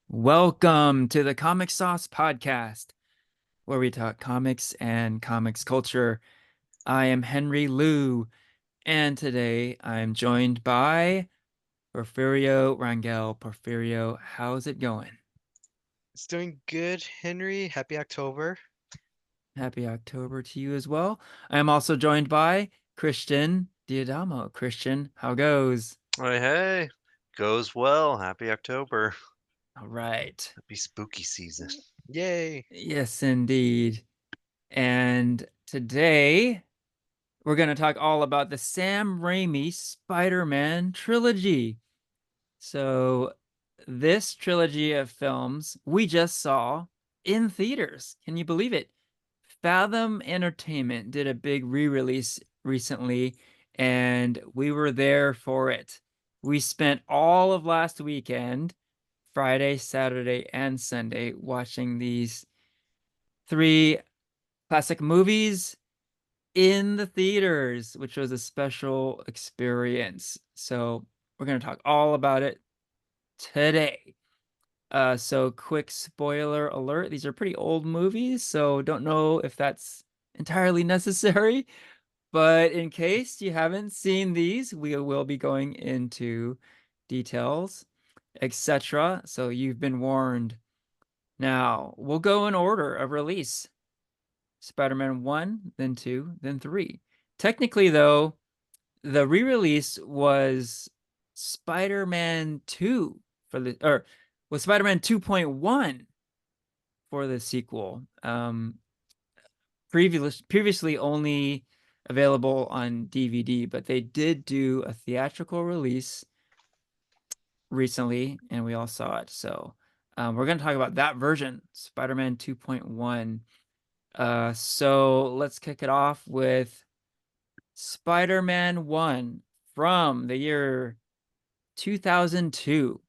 Welcome to the Comic Sauce Podcast, where we talk comics and comics culture. I am Henry Liu, and today I'm joined by Porfirio Rangel. Porfirio, how's it going? It's doing good, Henry. Happy October. Happy October to you as well. I am also joined by Christian Diadamo. Christian, how goes? Hey, hey, goes well. Happy October. All right. Happy spooky season. Yay. Yes, indeed. And today we're going to talk all about the Sam Raimi Spider-Man trilogy. So, this trilogy of films we just saw in theaters. Can you believe it? Fathom Entertainment did a big re-release recently, and we were there for it. We spent all of last weekend, Friday, Saturday, and Sunday, watching these three classic movies in the theaters, which was a special experience. So we're going to talk all about it today. So quick spoiler alert. These are pretty old movies, so don't know if that's entirely necessary. But in case you haven't seen these, we will be going into details, etc. So you've been warned. Now, we'll go in order of release. Spider-Man 1, then 2, then 3. Technically, though, the re-release was Spider-Man 2 for the or was Spider-Man 2.1 for the sequel. Previously only available on DVD, but they did do a theatrical release recently, and we all saw it. So we're going to talk about that version, Spider-Man 2.1. So let's kick it off with Spider-Man 1 from the year 2002.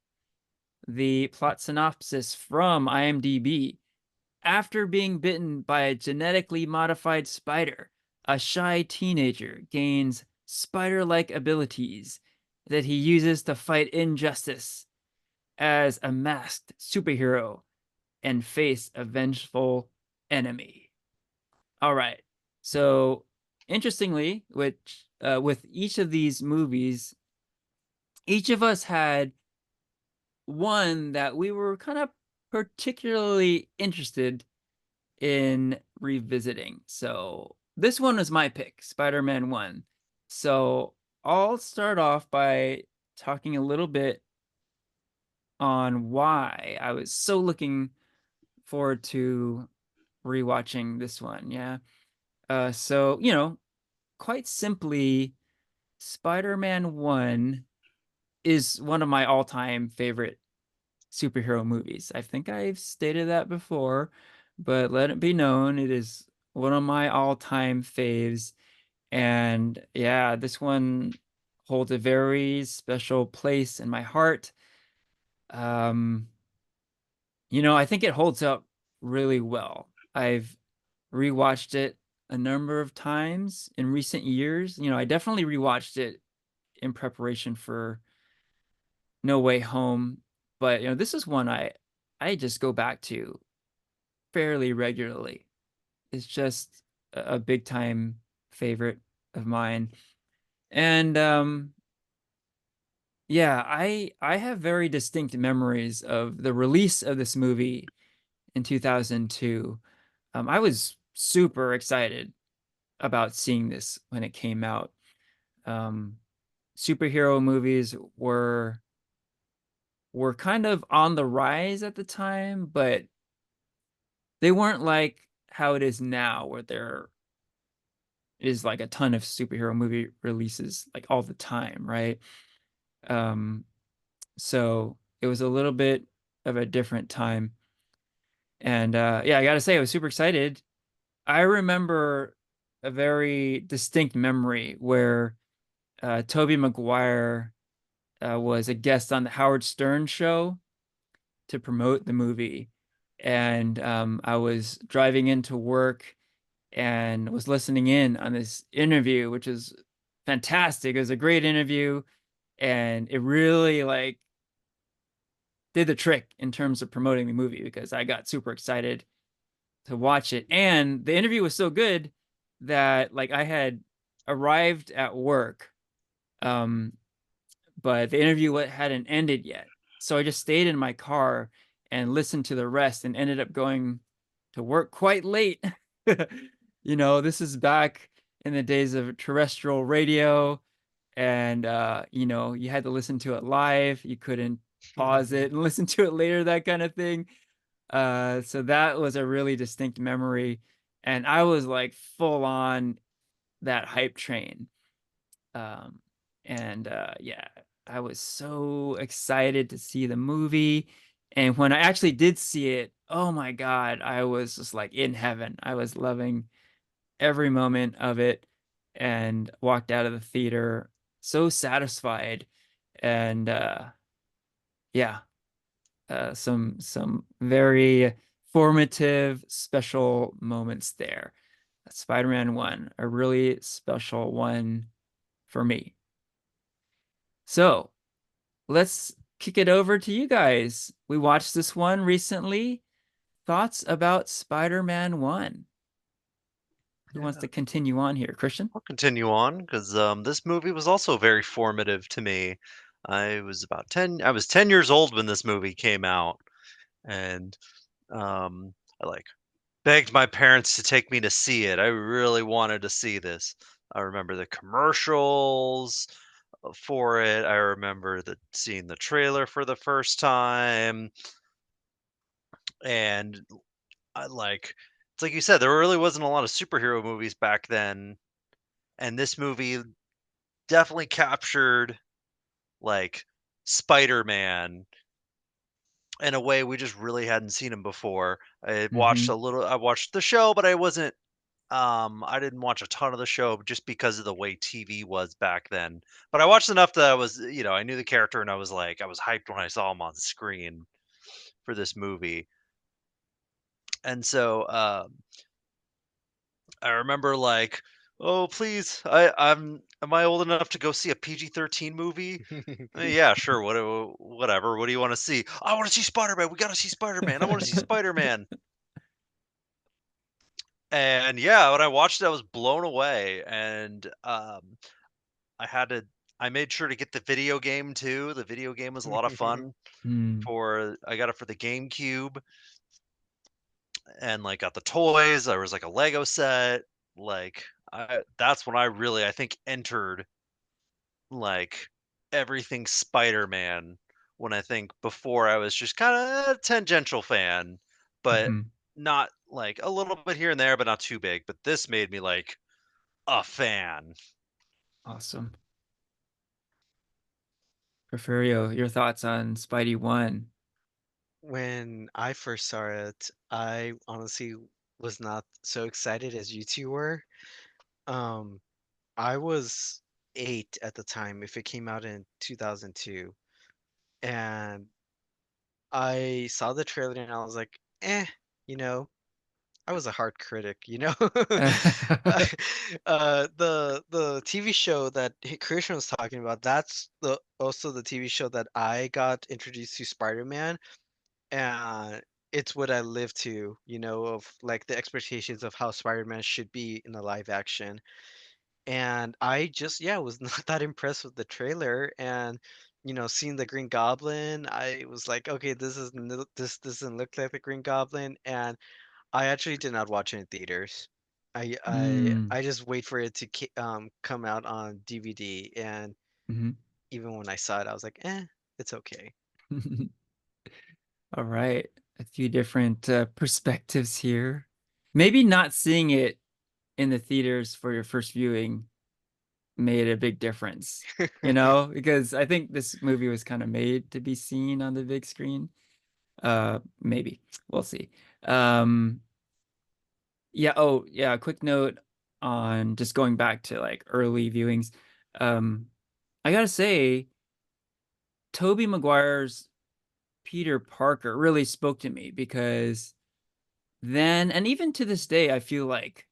The plot synopsis from IMDb. After being bitten by a genetically modified spider, a shy teenager gains spider-like abilities that he uses to fight injustice as a masked superhero and face a vengeful enemy. All right. So, interestingly, with each of these movies, each of us had one that we were kind of particularly interested in revisiting. So this one is my pick, Spider-Man 1. So I'll start off by talking a little bit on why I was so looking forward to rewatching this one. Yeah. So, quite simply, Spider-Man 1 is one of my all-time favorite superhero movies. I think I've stated that before, but let it be known it is one of my all-time faves. And yeah, this one holds a very special place in my heart. Um, I think it holds up really well. I've rewatched it a number of times in recent years. I definitely rewatched it in preparation for No Way Home, but this is one I just go back to fairly regularly. It's just a big time favorite of mine. And yeah, I have very distinct memories of the release of this movie in 2002. I was super excited about seeing this when it came out. Um, Superhero movies were kind of on the rise at the time, but they weren't like how it is now, where there is like a ton of superhero movie releases like all the time, right? Um, so it was a little bit of a different time. And yeah, I gotta say, I was super excited. I remember a very distinct memory where Tobey Maguire was a guest on the Howard Stern show to promote the movie. And I was driving into work and was listening in on this interview, which is fantastic. It was a great interview, and it really like did the trick in terms of promoting the movie because I got super excited to watch it. And the interview was so good that like I had arrived at work, um, but the interview hadn't ended yet. So I just stayed in my car and listened to the rest and ended up going to work quite late. This is back in the days of terrestrial radio, and you had to listen to it live. You couldn't pause it and listen to it later, that kind of thing. So that was a really distinct memory, and I was like full on that hype train. Um, and yeah, I was so excited to see the movie. And when I actually did see it, oh my God, I was just like in heaven. I was loving every moment of it and walked out of the theater so satisfied. And yeah, some very formative, special moments there. Spider-Man 1, a really special one for me. So let's kick it over to you guys. We watched this one recently. Thoughts about Spider-Man 1? Who wants Yeah, to continue on here? Christian? I'll continue on because this movie was also very formative to me. I was 10 years old when this movie came out, and I like begged my parents to take me to see it. I really wanted to see this. I remember the commercials for it. I remember seeing the trailer for the first time, and it's like you said, there really wasn't a lot of superhero movies back then, and this movie definitely captured like Spider-Man in a way we just really hadn't seen him before. Mm-hmm. I watched the show, but I didn't watch a ton of the show just because of the way TV was back then. But I watched enough that I knew the character and I was hyped when I saw him on screen for this movie. And so I remember oh please, am I old enough to go see a PG-13 movie? Yeah, sure. Whatever. What do you want to see? I want to see Spider-Man. We got to see Spider-Man. I want to see Spider-Man. And yeah, when I watched it, I was blown away. And I had to. I made sure to get the video game too. The video game was a lot of fun. Mm. I got it for the GameCube, and got the toys. There was a Lego set. That's when I think entered like everything Spider-Man, when I think before I was just kind of a tangential fan, but Mm-hmm. not a little bit here and there, but not too big. But this made me a fan. Awesome. Porfirio, your thoughts on Spidey 1? When I first saw it, I honestly was not so excited as you two were. Um, I was 8 at the time if it came out in 2002, and I saw the trailer and I was like, "Eh," you know. I was a hard critic, you know. The TV show that Christian was talking about, that's the also the TV show that I got introduced to Spider-Man, and it's what I live to, of like the expectations of how Spider-Man should be in a live action. And I just, yeah, was not that impressed with the trailer. And seeing the Green Goblin, I was like, okay, this doesn't look like the Green Goblin. And I actually did not watch it in theaters. I I Mm. I just wait for it to come out on DVD, and Mm-hmm. even when I saw it, I was like, it's okay. All right. A few different perspectives here. Maybe not seeing it in the theaters for your first viewing made a big difference, because I think this movie was kind of made to be seen on the big screen. Maybe. We'll see. Um, yeah, oh, yeah, a quick note on just going back to like early viewings. Um, I gotta say, Tobey Maguire's Peter Parker really spoke to me because then, and even to this day, I feel like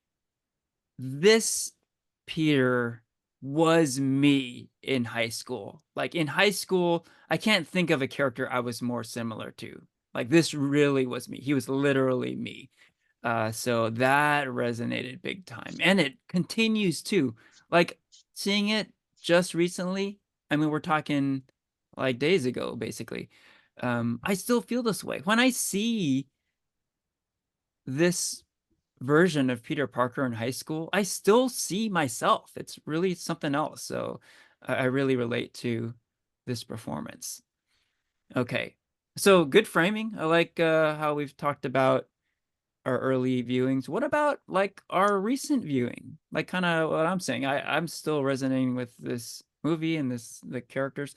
this Peter was me in high school. Like in high school, I can't think of a character I was more similar to. Like this really was me. He was literally me. So that resonated big time. And it continues to. Like seeing it just recently, I mean, we're talking like days ago, basically. I still feel this way. When I see this version of Peter Parker in high school, I still see myself. It's really something else. So I really relate to this performance. Okay. So good framing. I like how we've talked about our early viewings. What about like our recent viewing? Like kind of what I'm saying. I'm still resonating with this movie and the characters.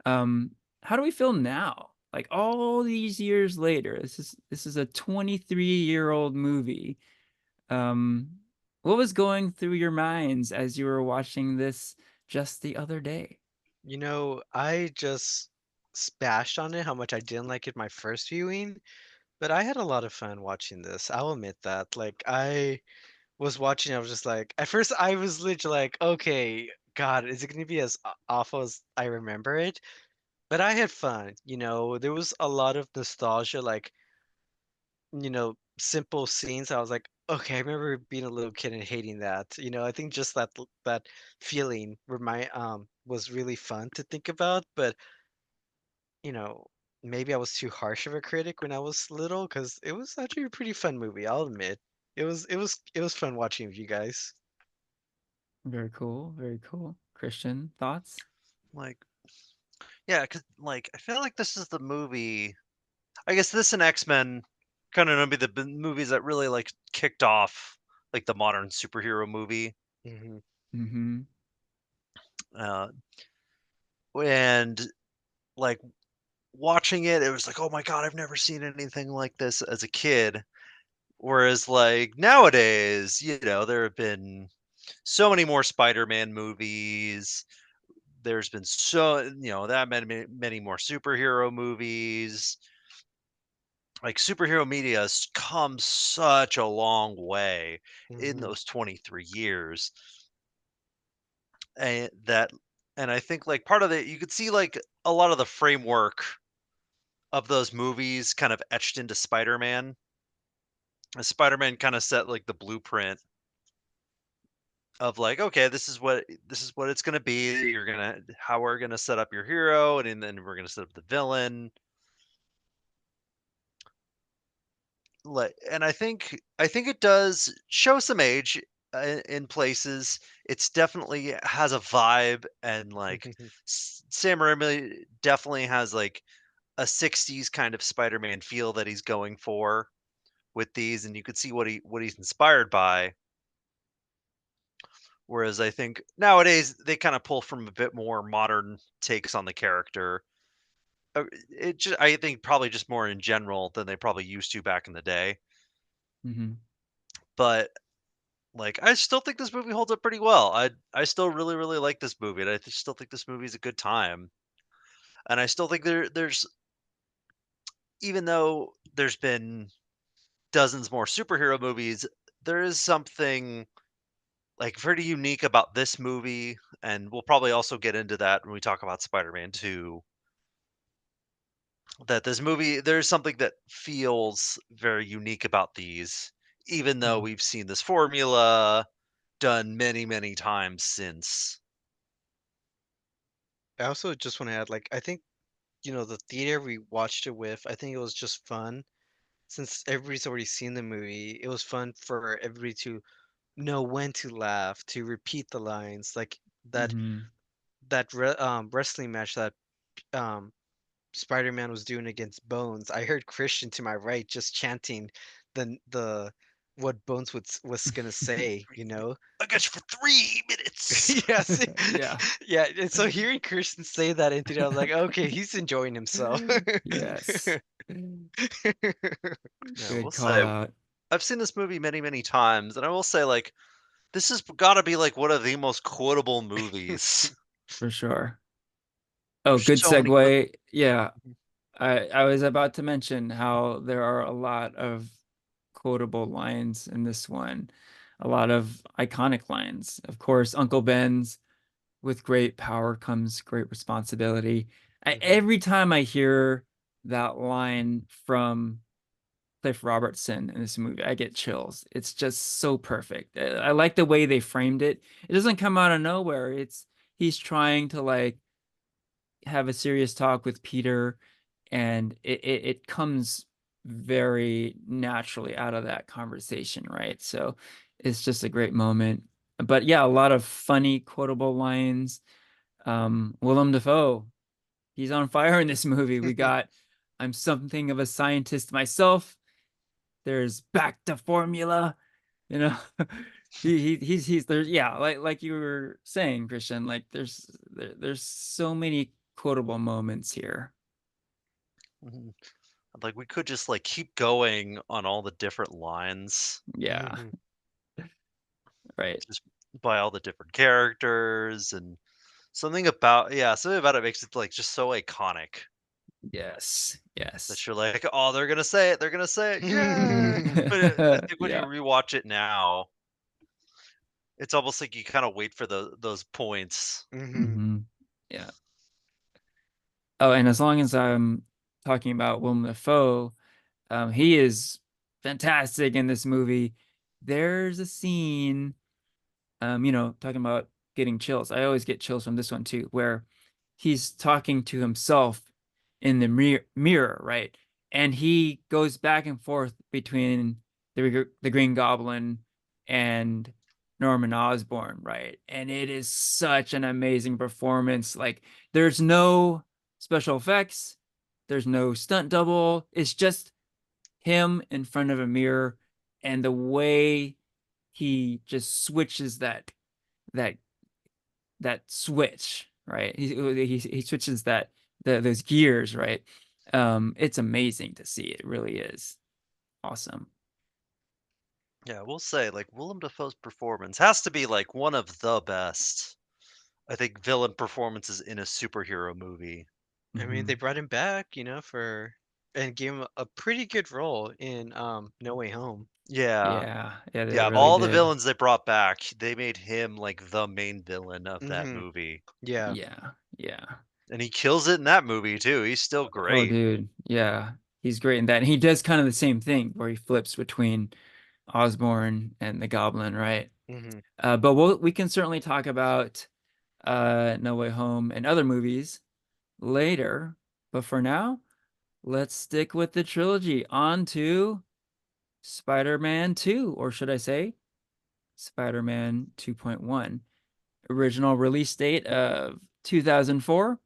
How do we feel now? Like all these years later, this is a 23-year-old movie. um, what was going through your minds as you were watching this just the other day? I just bashed on it how much I didn't like it my first viewing, but I had a lot of fun watching this. I'll admit that. Like I was watching, I was just like, at first I was literally like, okay, God, is it gonna be as awful as I remember it? But I had fun. There was a lot of nostalgia, like, simple scenes. I was like, okay, I remember being a little kid and hating that. I think just that feeling was really fun to think about. But you know, maybe I was too harsh of a critic when I was little because it was actually a pretty fun movie. I'll admit, it was fun watching with you guys. Very cool, very cool. Christian, thoughts? Like, yeah, because like I feel like this is the movie. I guess this and X-Men kind of be the movies that really like kicked off like the modern superhero movie. Hmm. Mm-hmm. Uh, and like watching it, it was like, oh my god, I've never seen anything like this as a kid. Whereas like nowadays, there have been so many more Spider-Man movies. There's been that many more superhero movies. Like superhero media has come such a long way in Hmm. those 23 years. And that and I think like part of it you could see like a lot of the framework of those movies kind of etched into Spider-Man. Spider-Man kind of set like the blueprint of like, okay, this is what it's gonna be. You're gonna how we're gonna set up your hero, and then we're gonna set up the villain. Like, and I think it does show some age in places. It's definitely has a vibe, and like Sam Raimi definitely has like a '60s kind of Spider-Man feel that he's going for with these, and you could see what he's inspired by. Whereas I think nowadays they kind of pull from a bit more modern takes on the character. I think probably just more in general than they probably used to back in the day. Mm-hmm. But like I still think this movie holds up pretty well. I still really really like this movie, and still think this movie is a good time. And I still think there's even though there's been dozens more superhero movies, there is something like pretty unique about this movie, and we'll probably also get into that when we talk about Spider-Man 2. That this movie there's something that feels very unique about these, even though Mm-hmm. we've seen this formula done many, many times since. I also just want to add, like, I think the theater we watched it with, I think it was just fun since everybody's already seen the movie. It was fun for everybody to know when to laugh, to repeat the lines, like that Mm-hmm. wrestling match that um Spider-Man was doing against Bones. I heard Christian to my right just chanting the what Bones was gonna say, you know? I got you for 3 minutes. Yes. Yeah. Yeah, and so hearing Christian say that into it, I was like, okay, he's enjoying himself. Yes. Yeah, we'll Good call say out I've seen this movie many, many times, and I will say like this has got to be like one of the most quotable movies. for sure. Oh, There's good so many good. segue. Yeah. I was about to mention how there are a lot of quotable lines in this one, a lot of iconic lines. Of course, Uncle Ben's. with great power comes great responsibility. Hmm. Every time I hear that line from Cliff Robertson in this movie, I get chills. It's just so perfect. I like the way they framed it. It doesn't come out of nowhere. It's he's trying to like have a serious talk with Peter, and it comes very naturally out of that conversation, right? So it's just a great moment. But yeah, a lot of funny quotable lines. Willem Dafoe, he's on fire in this movie. We got I'm something of a scientist myself. There's back to formula, you know. He's there's yeah, like you were saying, Christian, like there's so many quotable moments here. Mhm. Like we could just like keep going on all the different lines, Yeah, Hmm. right. just by all the different characters and something about it makes it like just so iconic Yes, that yes. you're like, oh, they're gonna say it, yeah. But I think when you Yeah. rewatch it now, it's almost like you kind of wait for those points. Hmm. Hmm. Yeah. Oh, and as long as I'm talking about Willem Dafoe, he is fantastic in this movie. There's a scene, talking about getting chills. I always get chills from this one too, where he's talking to himself in the mirror, right? And he goes back and forth between the Green Goblin and Norman Osborn, right? And it is such an amazing performance. Like, there's no special effects, there's no stunt double. It's just him in front of a mirror, and the way he just switches that that switch, right? He switches those gears, right? It's amazing to see. It really is awesome. Yeah, we'll say like Willem Dafoe's performance has to be like one of the best, I think, villain performances in a superhero movie. I mean, they Hmm. brought him back, for and gave him a pretty good role in No Way Home. Yeah. Yeah, they Yeah, of really all the did. villains they brought back, they made him like the main villain of that Hmm. movie. Yeah. Yeah, yeah. And he kills it in that movie too. He's still Oh, great. dude, yeah, he's great in that. And he does kind of the same thing where he flips between Osborn and the Goblin, right? Hmm. But we can certainly talk about No Way Home and other movies later. But for now, let's stick with the trilogy. On to Spider-Man 2, or should I say Spider-Man 2.1. Original release date of 2004.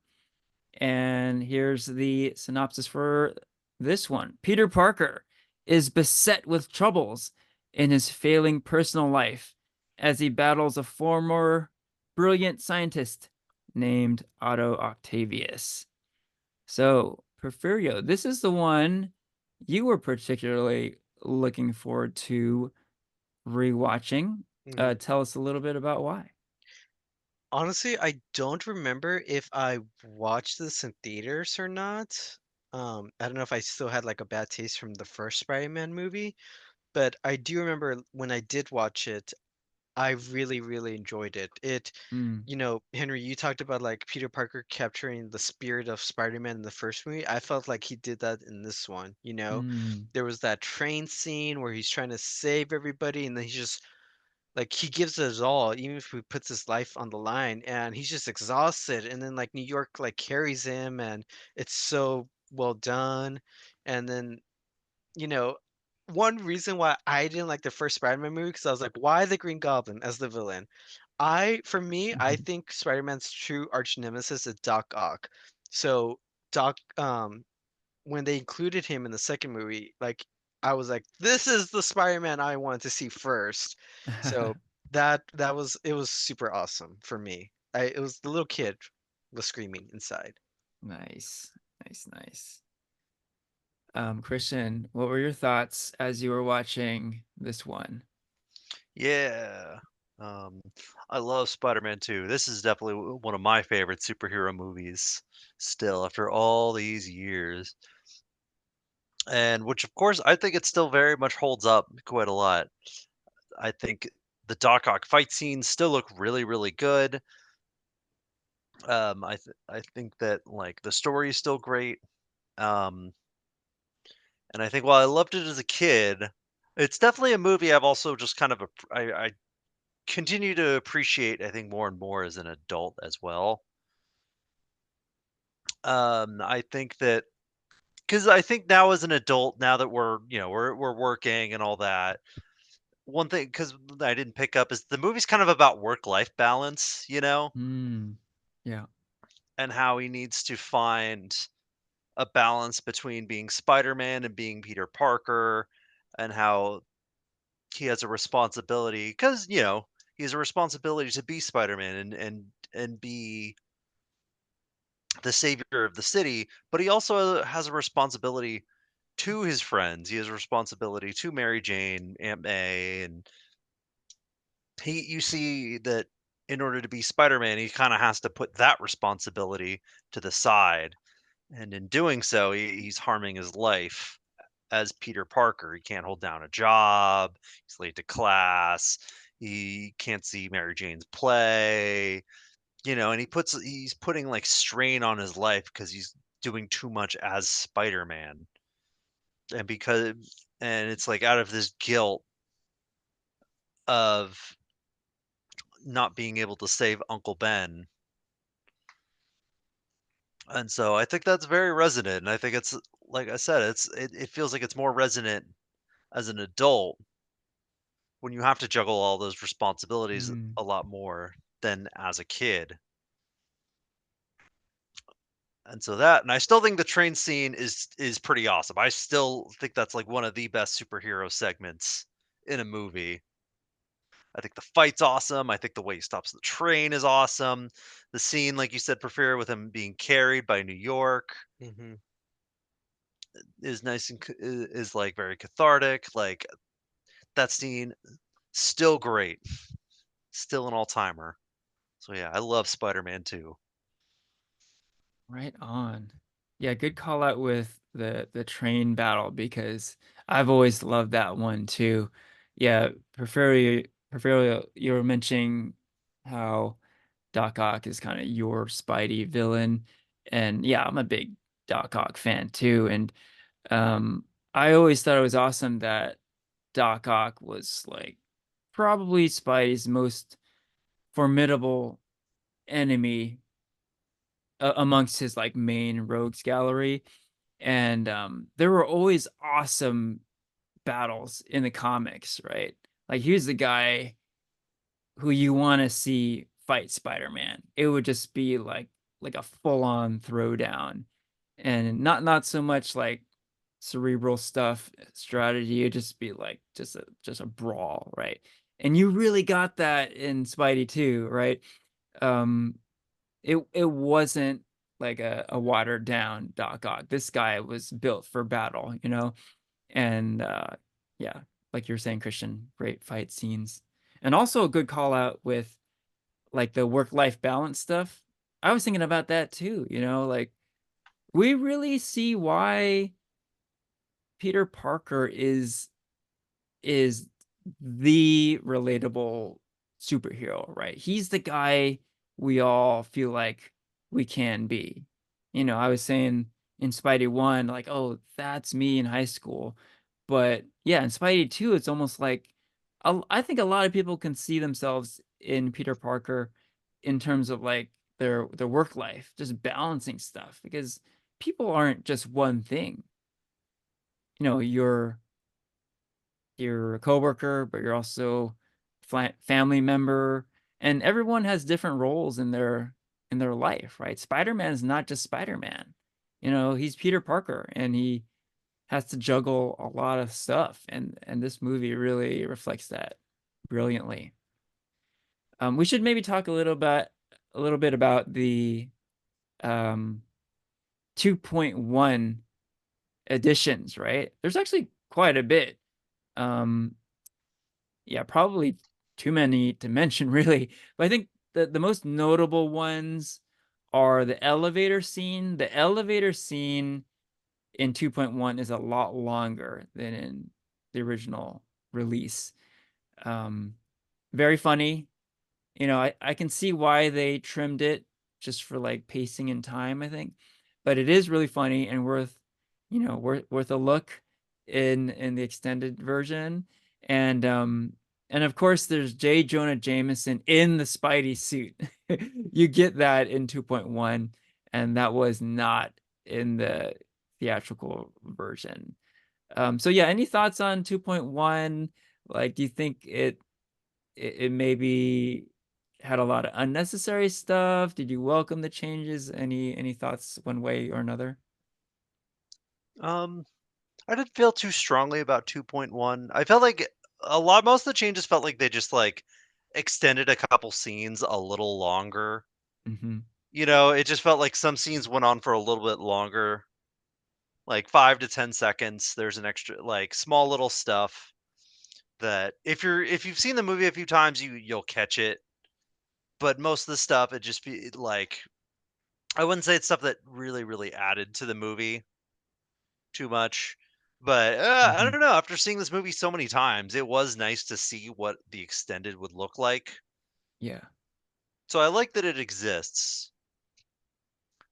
And here's the synopsis for this one. Peter Parker is beset with troubles in his failing personal life as he battles a former brilliant scientist named Otto Octavius. So, Porfirio, this is the one you were particularly looking forward to rewatching. Hmm. Tell us a little bit about why. Honestly, I don't remember if I watched this in theaters or not. I don't know if I still had like a bad taste from the first Spider-Man movie, but I do remember when I did watch it, I really, really enjoyed it. Mm, Henry, you talked about like Peter Parker capturing the spirit of Spider-Man in the first movie. I felt like he did that in this one. mm, There was that train scene where he's trying to save everybody and then he just like he gives it his all, even if he puts his life on the line and he's just exhausted. And then like New York like carries him and it's so well done. And then you know, one reason why I didn't like the first Spider-Man movie because I was like, why the Green Goblin as the villain? For me, I mhm. think Spider-Man's true arch nemesis is Doc Ock. So Doc, when they included him in the second movie, like I was like, this is the Spider-Man I wanted to see first. So it was super awesome for me. It was the little kid was screaming inside. Nice, nice, nice. Christian, what were your thoughts as you were watching this one? Yeah. Um, I love Spider-Man 2. This is definitely one of my favorite superhero movies still after all these years. And which of course I think it still very much holds up quite a lot. I think the Doc Ock fight scenes still look really, really good. I think that like the story is still great. Um, and I think while I loved it as a kid, it's definitely a movie I've also just kind of I continue to appreciate. I think more and more as an adult as well. I think that because I think now as an adult, now that we're we're working and all that, one thing because I didn't pick up is the movie's kind of about work life balance, Mm. Yeah. and how he needs to find a balance between being Spider-Man and being Peter Parker, and how he has a responsibility because he has a responsibility to be Spider-Man and be the savior of the city, but he also has a responsibility to his friends. He has a responsibility to Mary Jane, Aunt May, and you see that in order to be Spider-Man, he kind of has to put that responsibility to the side. And in doing so, he's harming his life as Peter Parker. He can't hold down a job. He's late to class. He can't see Mary Jane's play. And he's putting like strain on his life because he's doing too much as Spider-Man. And it's like out of this guilt of not being able to save Uncle Ben. And so I think that's very resonant. And I think it's like I said, it feels like it's more resonant as an adult when you have to juggle all those responsibilities Mm. a lot more than as a kid. And I still think the train scene is pretty awesome. I still think that's like one of the best superhero segments in a movie. I think the fight's awesome. I think the way he stops the train is awesome. The scene, like you said, Porfirio, with him being carried by New York Hmm. is nice and is like very cathartic. Like that scene, still great, still an all timer. So yeah, I love Spider-Man 2. Right on. Yeah, good call out with the train battle because I've always loved that one too. Yeah, Porfirio, you were mentioning how Doc Ock is kind of your Spidey villain. And yeah, I'm a big Doc Ock fan too. And um I always thought it was awesome that Doc Ock was like probably Spidey's most formidable enemy amongst his like main rogues gallery. And there were always awesome battles in the comics, right? Like here's the guy who you want to see fight Spider-Man. It would just be like a full-on throwdown, and not so much like cerebral stuff, strategy. It'd just be like just a brawl, right? And you really got that in Spidey too, right? Um, it wasn't like a watered down Doc Ock. This guy was built for battle, and yeah, like you're saying, Christian, great fight scenes, and also a good call out with like the work-life balance stuff. I was thinking about that too, like we really see why Peter Parker is the relatable superhero, right? He's the guy we all feel like we can be. I was saying in Spidey 1, like, oh, that's me in high school. But yeah, in Spidey 2, it's almost like I think a lot of people can see themselves in Peter Parker in terms of like their work life, just balancing stuff because people aren't just one thing. You're a coworker, but you're also family member, and everyone has different roles in their life, right? Spider-Man is not just Spider-Man. He's Peter Parker, and he has to juggle a lot of stuff, and this movie really reflects that brilliantly. We should maybe talk a little bit about the um 2.1 editions, right? There's actually quite a bit. Um, yeah, probably too many to mention, really. But I think the most notable ones are the elevator scene. The elevator scene in 2.1 is a lot longer than in the original release. Um, Very funny. I can see why they trimmed it just for like pacing and time, I think. But it is really funny and worth, worth a look in the extended version. And and of course there's J. Jonah Jameson in the Spidey suit. You get that in 2.1, and that was not in the theatrical version. So yeah, any thoughts on 2.1? Like, do you think it maybe had a lot of unnecessary stuff? Did you welcome the changes? Any thoughts one way or another? Um, I didn't feel too strongly about 2.1. I felt like most of the changes felt like they just like extended a couple scenes a little longer. Hmm. It just felt like some scenes went on for a little bit longer, like 5 to 10 seconds. There's an extra like small little stuff that if you've seen the movie a few times, you'll catch it. But most of the stuff it just be like I wouldn't say it's stuff that really added to the movie too much. But I Hmm. don't know. After seeing this movie so many times, it was nice to see what the extended would look like. Yeah. So I like that it exists,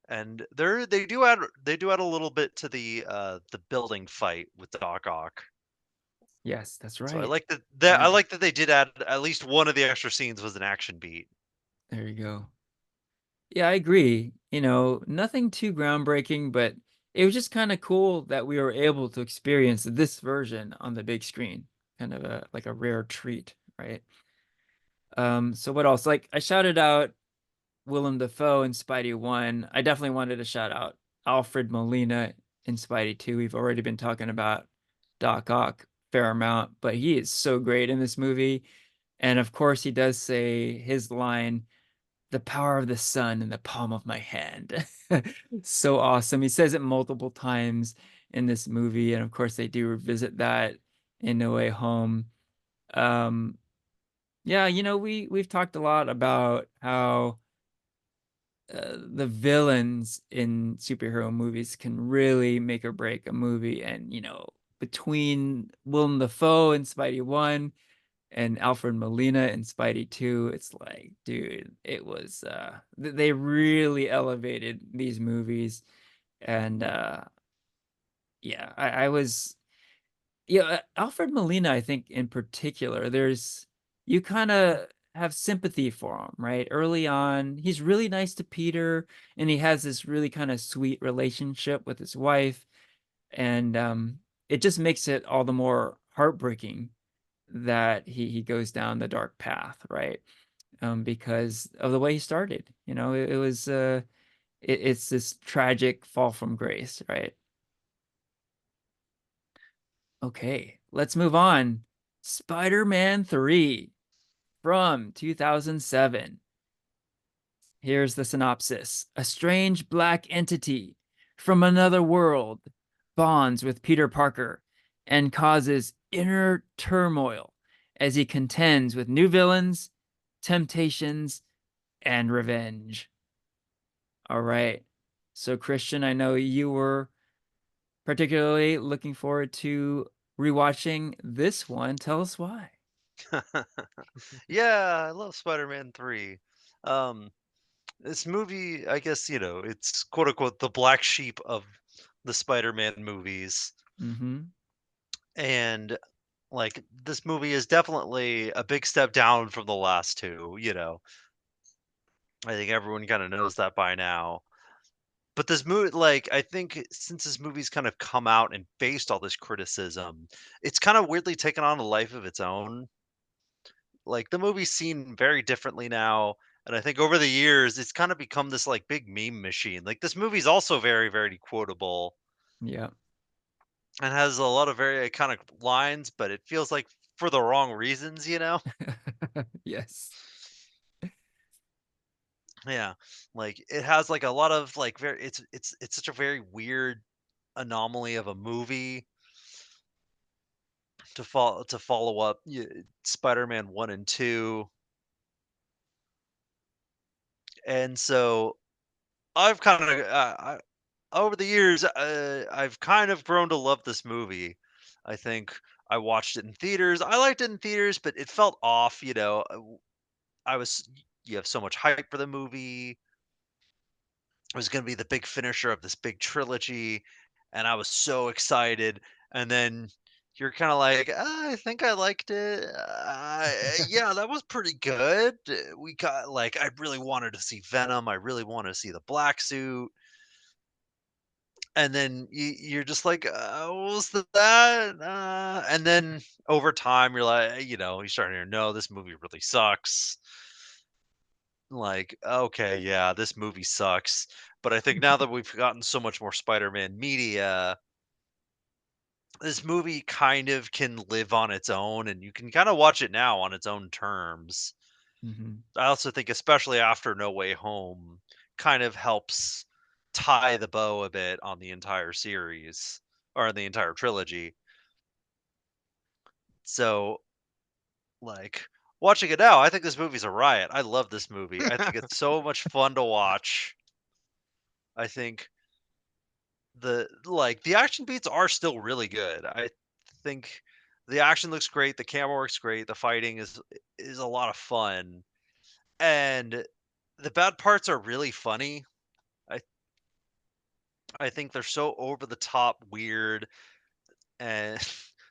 and they do add a little bit to the building fight with Doc Ock. Yes, that's So I right. like that I Yeah. like that they did add at least one of the extra scenes was an action beat. There you go. Yeah, I agree. Nothing too groundbreaking, but it was just kind of cool that we were able to experience this version on the big screen. Kind of a like a rare treat, right? So what else? Like I shouted out Willem Dafoe in Spidey 1. I definitely wanted to shout out Alfred Molina in Spidey 2. We've already been talking about Doc Ock fair amount, but he is so great in this movie. And of course, he does say his line, "The power of the sun in the palm of my hand." So awesome. He says it multiple times in this movie. And of course, they do revisit that in No Way Home. Um, yeah, we've talked a lot about how the villains in superhero movies can really make or break a movie. And, between Willem Dafoe in Spidey 1 and Alfred Molina in Spidey 2, it's like, dude, it was they really elevated these movies. And yeah, I was yeah, Alfred Molina, I think in particular, you kind of have sympathy for him, right? Early on, he's really nice to Peter, and he has this really kind of sweet relationship with his wife, and it just makes it all the more heartbreaking that he goes down the dark path, right? Because of the way he started. It was it's this tragic fall from grace, right? Okay, let's move on. Spider-Man 3 from 2007. Here's the synopsis. A strange black entity from another world bonds with Peter Parker and causes inner turmoil as he contends with new villains, temptations, and revenge. All right. So, Christian, I know you were particularly looking forward to rewatching this one. Tell us why. Yeah, I love Spider-Man 3. Um, this movie, I guess, it's quote unquote the black sheep of the Spider-Man movies. Mm-hmm. And like this movie is definitely a big step down from the last two. I think everyone kind of knows that by now. But this movie, like, I think since this movie's kind of come out and faced all this criticism, it's kind of weirdly taken on a life of its own. Like the movie's seen very differently now, and I think over the years it's kind of become this like big meme machine. Like this movie's also very quotable Yeah. and has a lot of very iconic lines, but it feels like for the wrong reasons. Yes. Yeah. Like it has like a lot of like very it's such a very weird anomaly of a movie to follow up Spider-Man 1 and 2. And so I've kind of over the years, I've kind of grown to love this movie. I think I watched it in theaters. I liked it in theaters, but it felt off. I was you have so much hype for the movie, was going to be the big finisher of this big trilogy, and I was so excited. And then you're kind of like, I think I liked it. Yeah, that was pretty good. We got like, I really wanted to see Venom. I really wanted to see the black suit. And then you're just like, what was that? And then over time, you're like, you start to no, this movie really sucks. Like, okay, yeah, this movie sucks. But I think now that we've gotten so much more Spider-Man media, this movie kind of can live on its own and you can kind of watch it now on its own terms. Hmm. I also think especially after No Way Home kind of helps tie the bow a bit on the entire series or the entire trilogy. So, like watching it now, I think this movie's a riot. I love this movie. I think it's so much fun to watch. I think the action beats are still really good. I think the action looks great, the camera works great, the fighting is a lot of fun, and the bad parts are really funny. I I think they're so over the top weird, and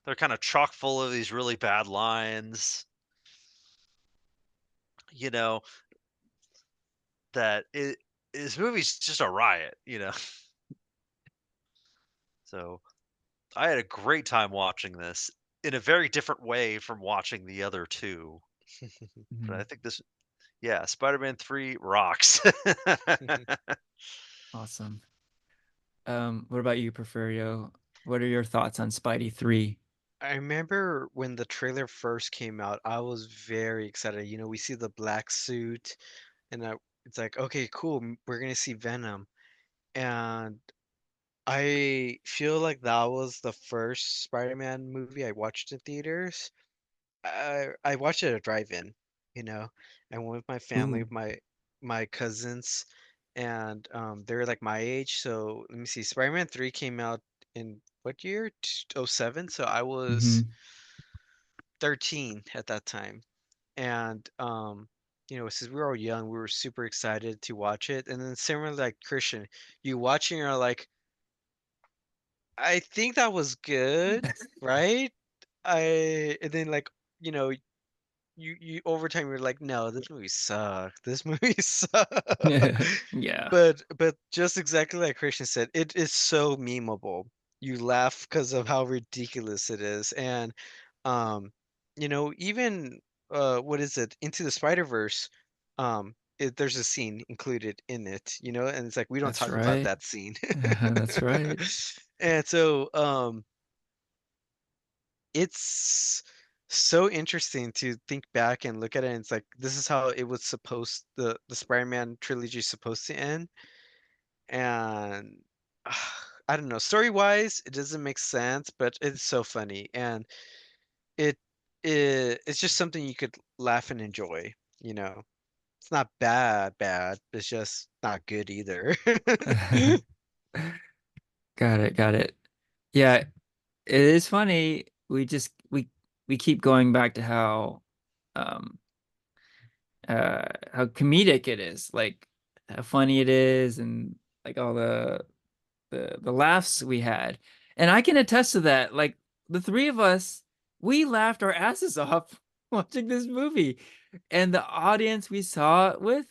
they're kind of chock full of these really bad lines. You know that this movie's just a riot. So I had a great time watching this in a very different way from watching the other two. But I Hmm. think this yeah, Spider-Man 3 rocks. Awesome. What about you, Porfirio? What are your thoughts on Spidey 3? I remember when the trailer first came out, I was very excited. We see the black suit, and it's like, okay, cool, we're gonna see Venom. And I feel like that was the first Spider-Man movie I watched in theaters. I watched it at a drive-in, you know, and went with my family, Ooh. with my cousins, and they were like my age. So let me see, Spider-Man 3 came out in what year? Oh seven. So I was Hmm. 13 at that time. And since we were all young, we were super excited to watch it. And then similar like Christian, you watching you're like, I think that was good, right? I and then like, you know, you over time you're like, no, this movie sucked. This movie sucked. Yeah, But just exactly like Christian said, it is so memeable. You laugh because of how ridiculous it is. And um, even what is it? Into the Spider-Verse, there's a scene included in it, and it's like we don't that's talk about right. that scene. That's right. And so it's so interesting to think back and look at it, and it's like this is how it was supposed the Spider-Man trilogy is supposed to end. And I don't know, story-wise, it doesn't make sense, but it's so funny, and it, it's just something you could laugh and enjoy, you know. It's not bad, it's just not good either. Got it, got it. Yeah, it is funny. We keep going back to um how comedic it is, like how funny it is and like all the laughs we had. And I can attest to that. Like the three of us, we laughed our asses off watching this movie. And the audience we saw it with,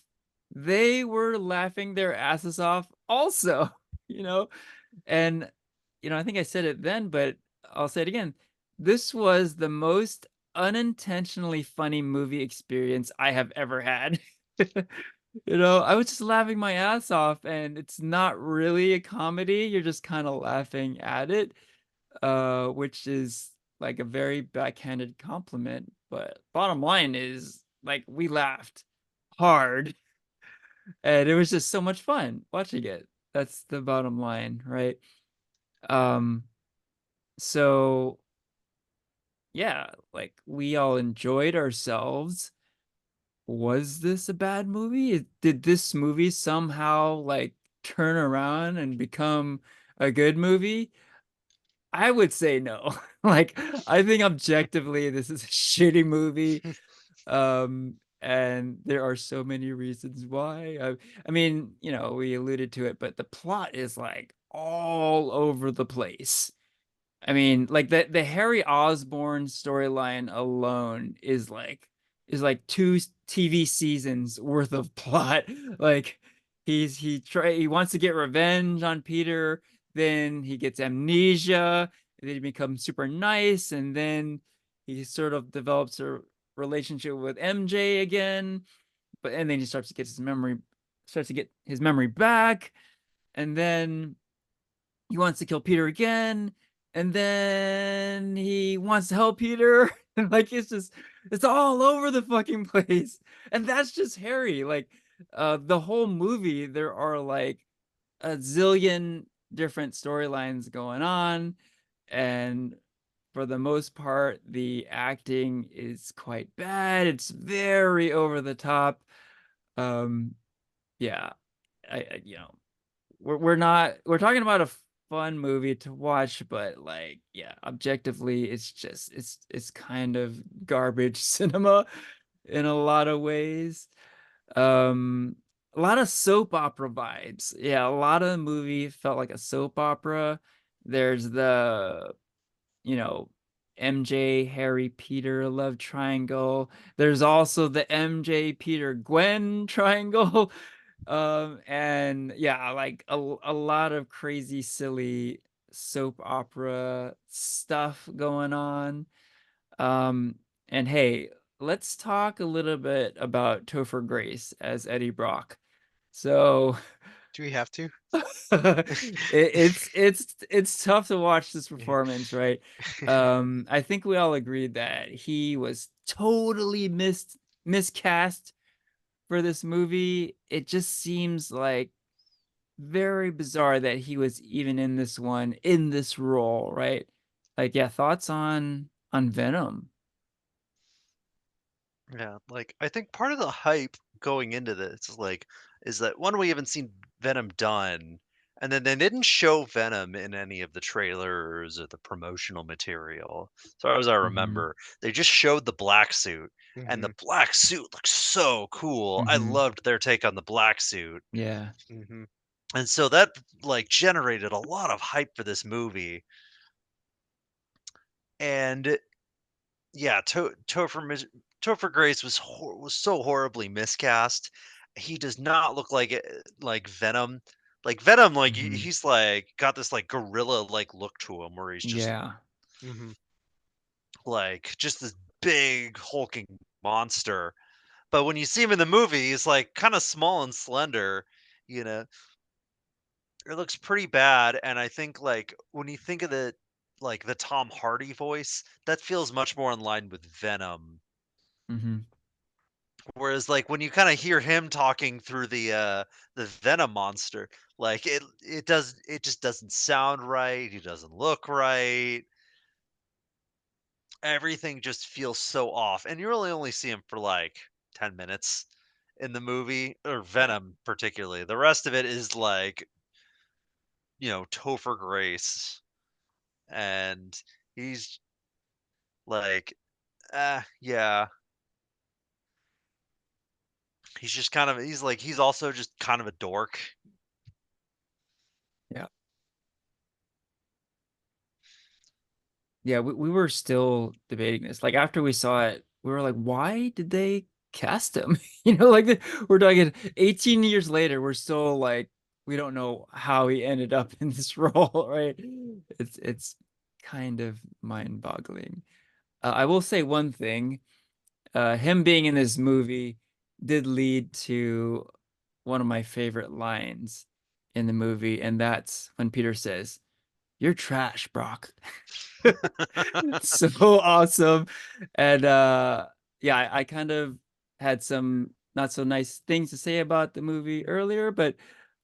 they were laughing their asses off also, you know? And I think I said it then, but I'll say it again. This was the most unintentionally funny movie experience I have ever had. I was just laughing my ass off, and it's not really a comedy. You're just kind of laughing at it, which is like a very backhanded compliment. But bottom line is, like, we laughed hard, and it was just so much fun watching it. That's the bottom line, right? Um, so yeah, like we all enjoyed ourselves. Was this a bad movie? Did this movie somehow like turn around and become a good movie? I would say no. Like I think objectively this is a shitty movie. and there are so many reasons why. I mean, we alluded to it, but the plot is like all over the place. I mean, like the Harry Osborn storyline alone is like two TV seasons worth of plot. Like he wants to get revenge on Peter, then he gets amnesia, and then he becomes super nice, and then he sort of develops a relationship with MJ again, and then he starts to get his memory back, and then he wants to kill Peter again, and then he wants to help Peter. Like it's all over the fucking place. And that's just Harry. Like the whole movie, there are like a zillion different storylines going on. And for the most part, the acting is quite bad. It's very over the top. Um, yeah, we're talking about a fun movie to watch, but like, yeah, objectively, it's kind of garbage cinema in a lot of ways. Um, a lot of soap opera vibes. Yeah, a lot of the movie felt like a soap opera. There's the, you know, MJ, Harry, Peter love triangle. There's also the MJ, Peter, Gwen triangle. And yeah, like a lot of crazy, silly soap opera stuff going on. Um, and hey, let's talk a little bit about Topher Grace as Eddie Brock. So Do we have to? it's tough to watch this performance, right? I think we all agreed that he was totally miscast for this movie. It just seems like very bizarre that he was even in this one in this role, right? Like, yeah, thoughts on Venom? Yeah, like I think part of the hype going into this is that one, we haven't seen Venom done, and then they didn't show Venom in any of the trailers or the promotional material. So as I Hmm. remember, they just showed the black suit, and the Hmm. black suit looks so cool. I Hmm. loved their take on the black suit. Yeah. Hmm. And so that like generated a lot of hype for this movie. And yeah, Topher Grace was so horribly miscast. He does not look like Venom. Like Venom, like Hmm. he's like got this like gorilla like look to him, where he's just Yeah. Hmm. like just this big hulking monster. But when you see him in the movie, he's like kind of small and slender. You know, it looks pretty bad. And I think like when you think of the Tom Hardy voice, that feels much more in line with Venom. Hmm. Whereas, like, when you kinda hear him talking through the Venom monster, like, it just doesn't sound right, he doesn't look right, everything just feels so off, and you really only see him for, like, 10 minutes in the movie, or Yeah. Venom particularly. The rest of it is, like, Topher Grace, and he's like, yeah, he's just kind of he's also just kind of a dork. Yeah. Yeah, we were still debating this. Like after we saw it, we were like, why did they cast him? We're talking 18 years later, we're still like, we don't know how he ended up in this role, right? It's kind of mind-boggling. I will say one thing. Him being in this movie did lead to one of my favorite lines in the movie, and that's when Peter says, "You're trash, Brock." So awesome. And yeah, I kind of had some not so nice things to say about the movie earlier, but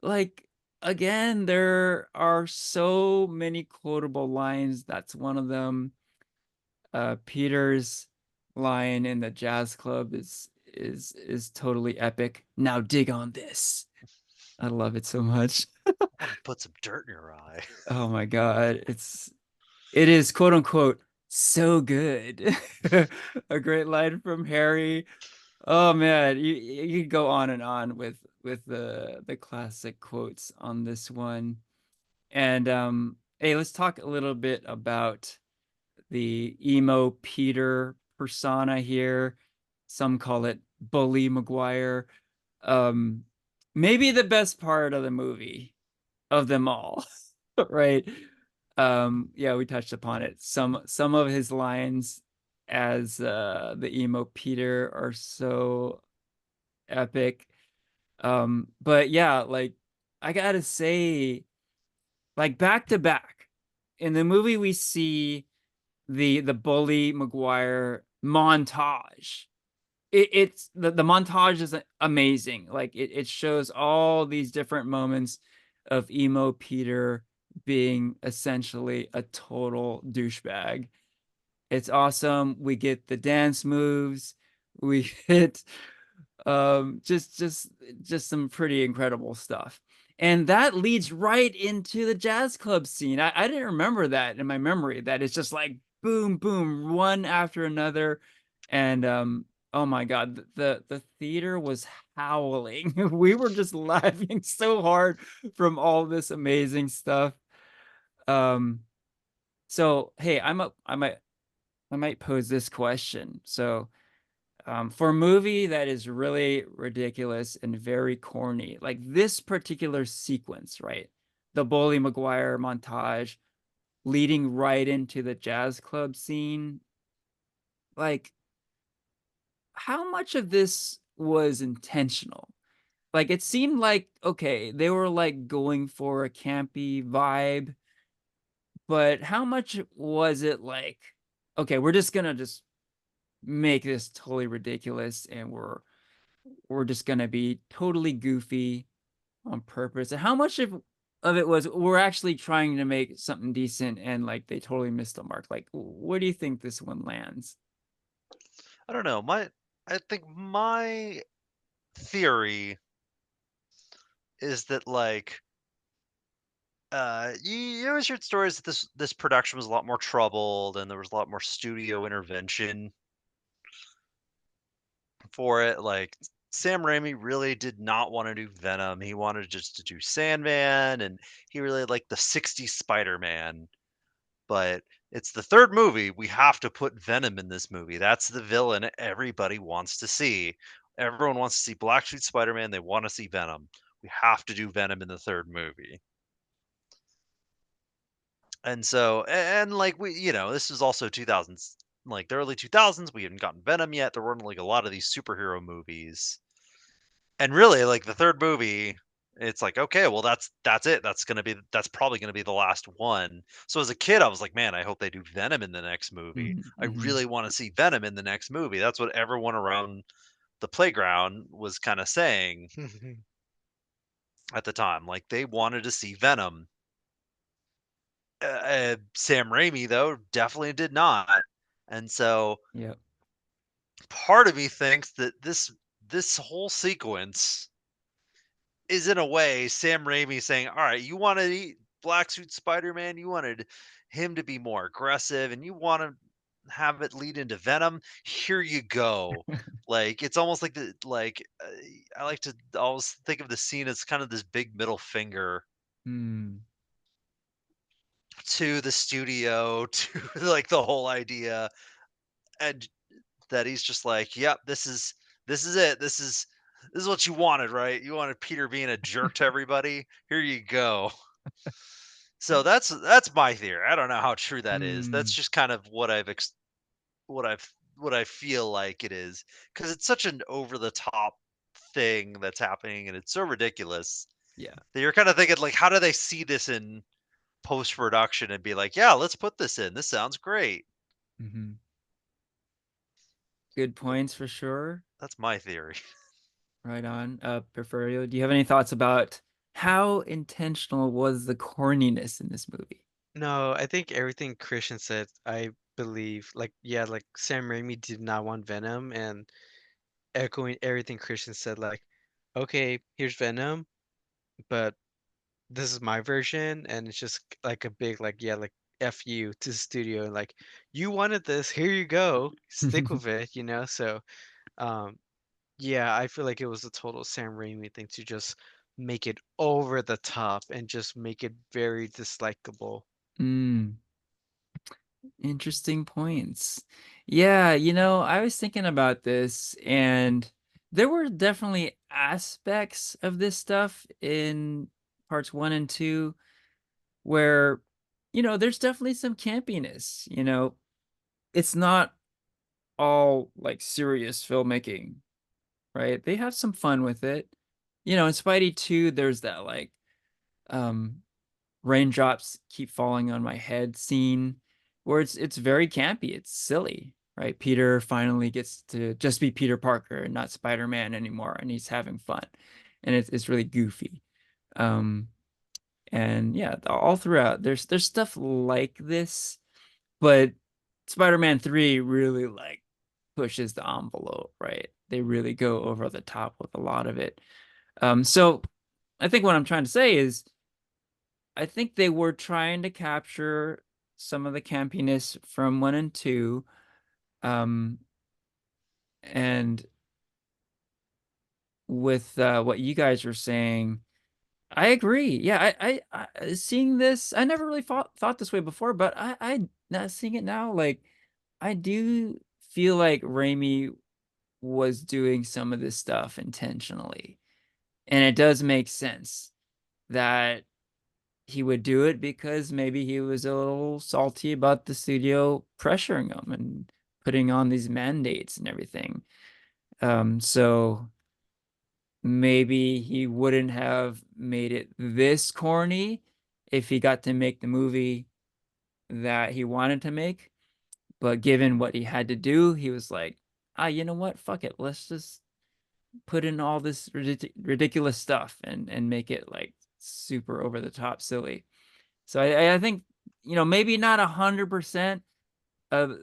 like again, there are so many quotable lines. That's one of them. Peter's line in the jazz club is totally epic. Now dig on this. I love it so much. Want to put some dirt in your eye. Oh my God. It is quote unquote so good. A great line from Harry. Oh man, you could go on and on with the classic quotes on this one. And hey, let's talk a little bit about the emo Peter persona here. Some call it Bully Maguire. Um, maybe the best part of the movie of them all, right? Yeah, we touched upon it. Some of his lines as the emo Peter are so epic. But yeah, like I gotta say, like back to back in the movie, we see the Bully Maguire montage. It's the montage is amazing. Like it shows all these different moments of emo Peter being essentially a total douchebag. It's awesome. We get the dance moves. We get just some pretty incredible stuff. And that leads right into the jazz club scene. I didn't remember that in my memory, that it's just like boom, boom, one after another. And oh my God, the theater was howling. We were just laughing so hard from all this amazing stuff. Um, so hey, I might pose this question. So for a movie that is really ridiculous and very corny, like this particular sequence, right? The Bully Maguire montage leading right into the jazz club scene. Like, how much of this was intentional? Like, it seemed like, okay, they were like going for a campy vibe, but how much was it like, okay, we're just gonna just make this totally ridiculous and we're just gonna be totally goofy on purpose. And how much of it was we're actually trying to make something decent and like they totally missed the mark? Like, where do you think this one lands? I don't know. I think my theory is that like you always heard stories that this production was a lot more troubled and there was a lot more studio intervention for it. Like Sam Raimi really did not want to do Venom. He wanted just to do Sandman, and he really liked the '60s Spider-Man. But it's the third movie. We have to put Venom in this movie. That's the villain everybody wants to see. Everyone wants to see Black Suit Spider-Man. They want to see Venom. We have to do Venom in the third movie. And so, and like this is also 2000s, like the early 2000s. We hadn't gotten Venom yet. There weren't like a lot of these superhero movies. And really, like the third movie, it's like, okay, well that's it. That's probably gonna be the last one. So as a kid, I was like, man, I hope they do Venom in the next movie. Mm-hmm, I mm-hmm. really want to see Venom in the next movie. That's what everyone around the playground was kind of saying at the time. Like they wanted to see Venom. Sam Raimi though definitely did not. And so Yep. part of me thinks that this whole sequence is in a way Sam Raimi saying, "All right, you want to eat Black Suit Spider-Man, you wanted him to be more aggressive and you want to have it lead into Venom. Here you go." Like it's almost like I like to always think of the scene as kind of this big middle finger Mm, to the studio, to like the whole idea, and that he's just like, "Yep, this is it. This is what you wanted, right? You wanted Peter being a jerk to everybody. Here you go." So that's my theory. I don't know how true that is. That's mm, just kind of what I feel like it is, because it's such an over the top thing that's happening, and it's so ridiculous yeah. that you're kind of thinking like, how do they see this in post production and be like, yeah, let's put this in. This sounds great. Mm-hmm. Good points for sure. That's my theory. Right on. Porfirio, do you have any thoughts about how intentional was the corniness in this movie? No, I think everything Christian said, I believe. Like, yeah, like Sam Raimi did not want Venom, and echoing everything Christian said, like, okay, here's Venom, but this is my version, and it's just like a big, like, yeah, like F you to the studio, and like, you wanted this, here you go, stick with it, you know? So, um, Yeah, I feel like it was a total Sam Raimi thing to just make it over the top and just make it very dislikable. Mm, interesting points. Yeah, you know, I was thinking about this, and there were definitely aspects of this stuff in parts one and two where, you know, there's definitely some campiness. You know, it's not all like serious filmmaking, right? They have some fun with it. You know, in Spidey 2, there's that like um raindrops keep falling on my head scene where it's very campy, it's silly, right? Peter finally gets to just be Peter Parker and not Spider-Man anymore, and he's having fun. And it's really goofy. Um and yeah, all throughout there's stuff like this, but Spider-Man 3 really like pushes the envelope, right? They really go over the top with a lot of it. So I think what I'm trying to say is I think they were trying to capture some of the campiness from one and two. Um, and with what you guys were saying, I agree. Yeah, I seeing this, I never really thought this way before, but I not seeing it now, like I do feel like Raimi was doing some of this stuff intentionally. And it does make sense that he would do it because maybe he was a little salty about the studio pressuring him and putting on these mandates and everything. So maybe he wouldn't have made it this corny if he got to make the movie that he wanted to make. But given what he had to do, he was like, ah, you know what? Fuck it. Let's just put in all this ridiculous stuff and make it like super over the top silly. So I think, you know, maybe not 100% of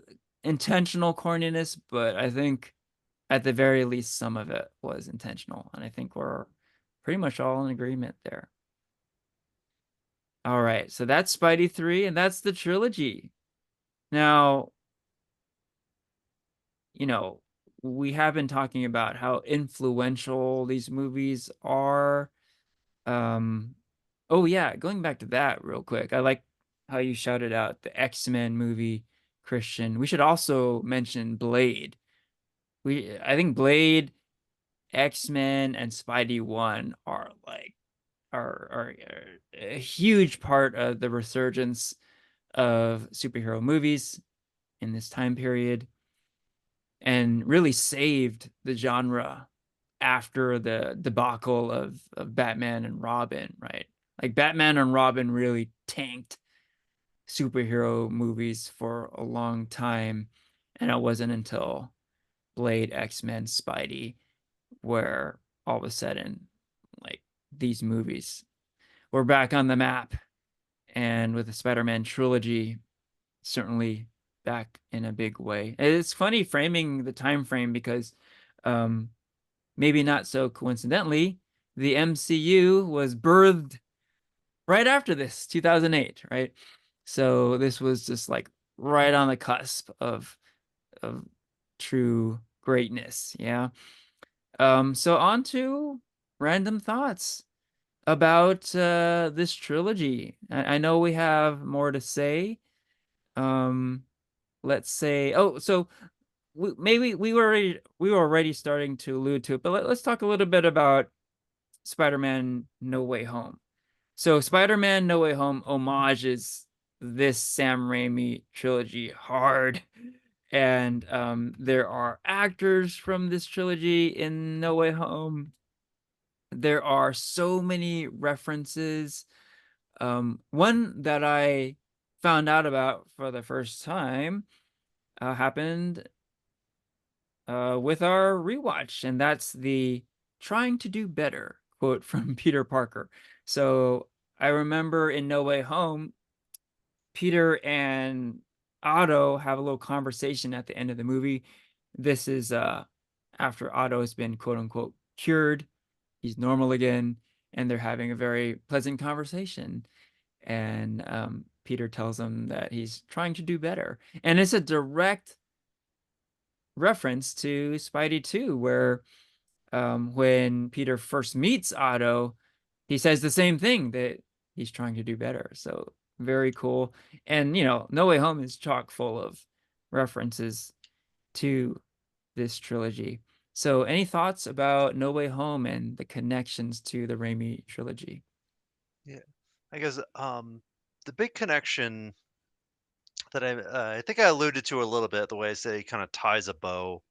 intentional corniness, but I think at the very least some of it was intentional, and I think we're pretty much all in agreement there. All right, so that's Spidey 3, and that's the trilogy. Now, you know, we have been talking about how influential these movies are. Um, oh yeah, going back to that real quick. I like how you shouted out the X-Men movie, Christian. We should also mention Blade. I think Blade, X-Men, and Spidey 1 are like are a huge part of the resurgence of superhero movies in this time period and really saved the genre after the debacle of Batman and Robin, right? Like Batman and Robin really tanked superhero movies for a long time. And it wasn't until Blade, X-Men, Spidey, where all of a sudden, like these movies were back on the map. And with the Spider-Man trilogy, certainly back in a big way. It's funny framing the time frame because um, maybe not so coincidentally, the MCU was birthed right after this, 2008, right? So this was just like right on the cusp of true greatness, yeah. So on to random thoughts about this trilogy. I know we have more to say. Um, let's say, oh, so maybe we were already starting to allude to it, but let's talk a little bit about Spider-Man No Way Home. So Spider-Man No Way Home homages this Sam Raimi trilogy hard. And there are actors from this trilogy in No Way Home. There are so many references. One that I found out about for the first time happened with our rewatch, and that's the trying to do better quote from Peter Parker. So I remember in No Way Home, Peter and Otto have a little conversation at the end of the movie. This is after Otto has been quote unquote cured. He's normal again, and they're having a very pleasant conversation. And Peter tells him that he's trying to do better. And it's a direct reference to Spidey 2, where when Peter first meets Otto, he says the same thing, that he's trying to do better. So very cool. And No Way Home is chock full of references to this trilogy. So any thoughts about No Way Home and the connections to the Raimi trilogy? Yeah. I guess the big connection that I think I alluded to a little bit, the way I say he kind of ties a bow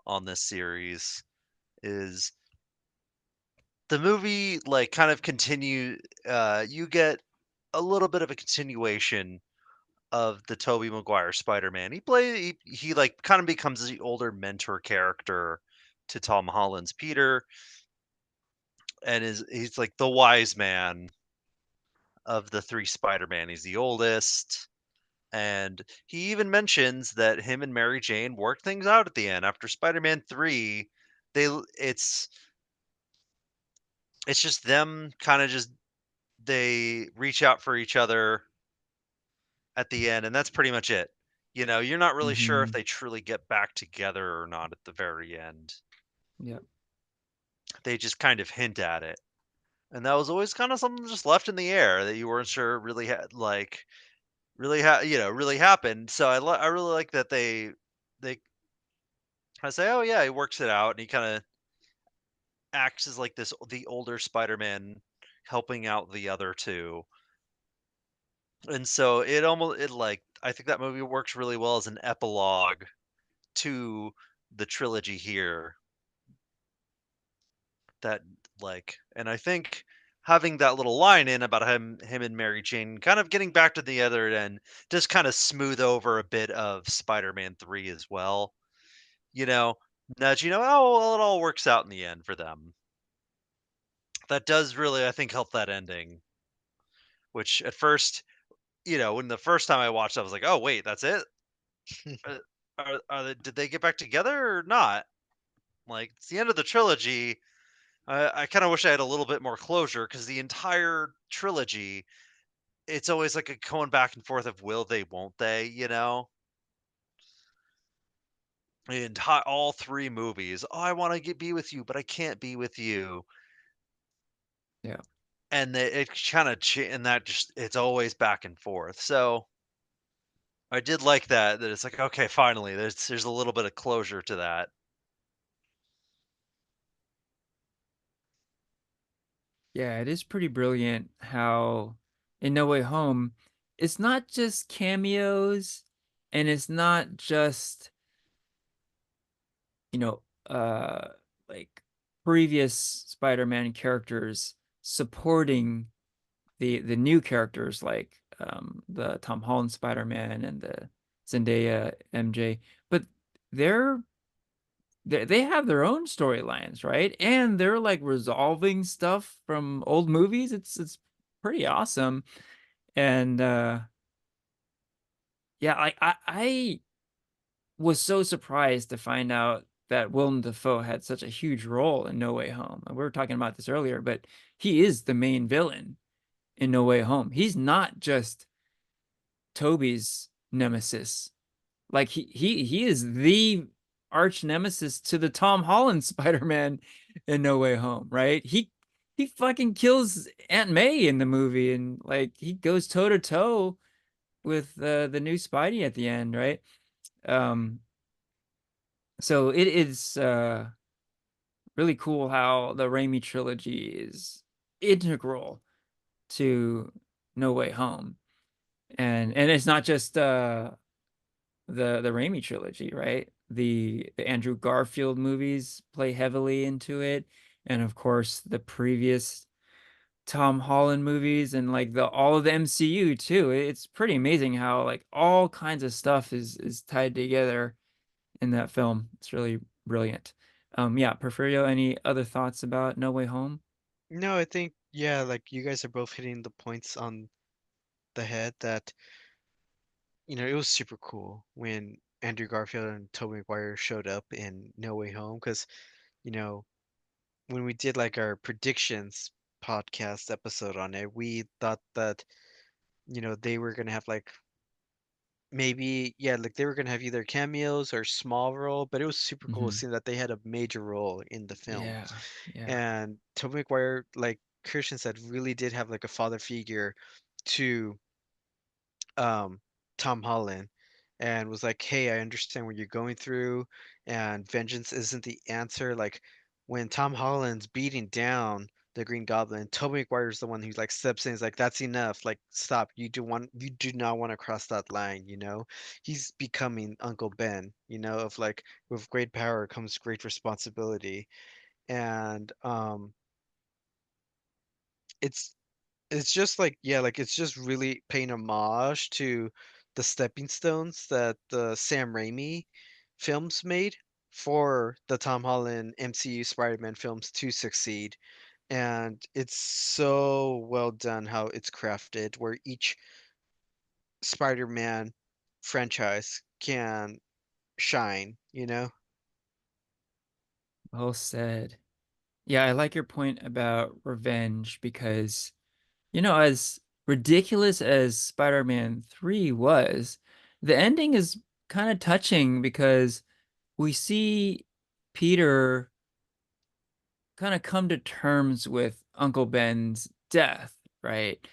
on this series, is the movie like kind of continue you get a little bit of a continuation of the Tobey Maguire Spider-Man. He like kind of becomes the older mentor character to Tom Holland's Peter, and he's like the wise man of the three Spider-Man. He's the oldest. And he even mentions that him and Mary Jane worked things out at the end. After Spider-Man 3, they it's just them kind of just they reach out for each other at the end, and that's pretty much it. You're not really sure if Hmm. they truly get back together or not at the very end. Yeah. They just kind of hint at it. And that was always kind of something just left in the air that you weren't sure really had like really happened. So I really like that they I say, "Oh yeah, he works it out," and he kind of acts as like the older Spider-Man helping out the other two. And so it like I think that movie works really well as an epilogue to the trilogy here. That and I think having that little line in about him and Mary Jane kind of getting back to the other end just kind of smooth over a bit of Spider-Man 3 as well. You know, nudge, oh well, it all works out in the end for them. That does really, I think, help that ending. Which at first, when the first time I watched, I was like, "Oh wait, that's it? Uh, did they get back together or not?" Like it's the end of the trilogy. I kind of wish I had a little bit more closure because the entire trilogy, it's always like a going back and forth of will they, won't they? And all three movies. Oh, I want to be with you, but I can't be with you. Yeah. And it kind of and that just it's always back and forth. So I did like that it's like, okay, finally, there's a little bit of closure to that. Yeah, it is pretty brilliant how in No Way Home, it's not just cameos and it's not just, you know, uh like previous Spider-Man characters supporting the new characters like the Tom Holland Spider-Man and the Zendaya MJ, but they're they have their own storylines, right? And they're like resolving stuff from old movies. It's pretty awesome. And yeah, I was so surprised to find out that Willem Dafoe had such a huge role in No Way Home. And we were talking about this earlier, but he is the main villain in No Way Home. He's not just Toby's nemesis. Like he is the arch nemesis to the Tom Holland Spider-Man in No Way Home, right? He fucking kills Aunt May in the movie, and like he goes toe to toe with the new Spidey at the end, right? Um, so it is really cool how the Raimi trilogy is integral to No Way Home. And it's not just the Raimi trilogy, right? The Andrew Garfield movies play heavily into it, and of course the previous Tom Holland movies and like the all of the MCU too. It's pretty amazing how like all kinds of stuff is tied together in that film. It's really brilliant. Yeah, Porfirio, any other thoughts about No Way Home? No, I think yeah, like you guys are both hitting the points on the head that, it was super cool when Andrew Garfield and Tobey Maguire showed up in No Way Home because, you know, when we did like our predictions podcast episode on it, we thought that, they were gonna have like, maybe yeah, like they were gonna have either cameos or small role, but it was super cool Hmm. seeing that they had a major role in the film. Yeah, yeah. And Tobey Maguire, like Christian said, really did have like a father figure to um, Tom Holland and was like, "Hey, I understand what you're going through, and vengeance isn't the answer." Like when Tom Holland's beating down the Green Goblin, Tobey Maguire's the one who like steps in. Is like, "That's enough. Like, stop. You do not want to cross that line." You know, he's becoming Uncle Ben. You know, of like with great power comes great responsibility, and it's it's just like yeah, like it's just really paying homage to the stepping stones that the Sam Raimi films made for the Tom Holland MCU Spider-Man films to succeed. And it's so well done how it's crafted, where each Spider-Man franchise can shine, you know? Well said. Yeah, I like your point about revenge because, as ridiculous as Spider-Man 3 was, the ending is kind of touching because we see Peter kind of come to terms with Uncle Ben's death, right?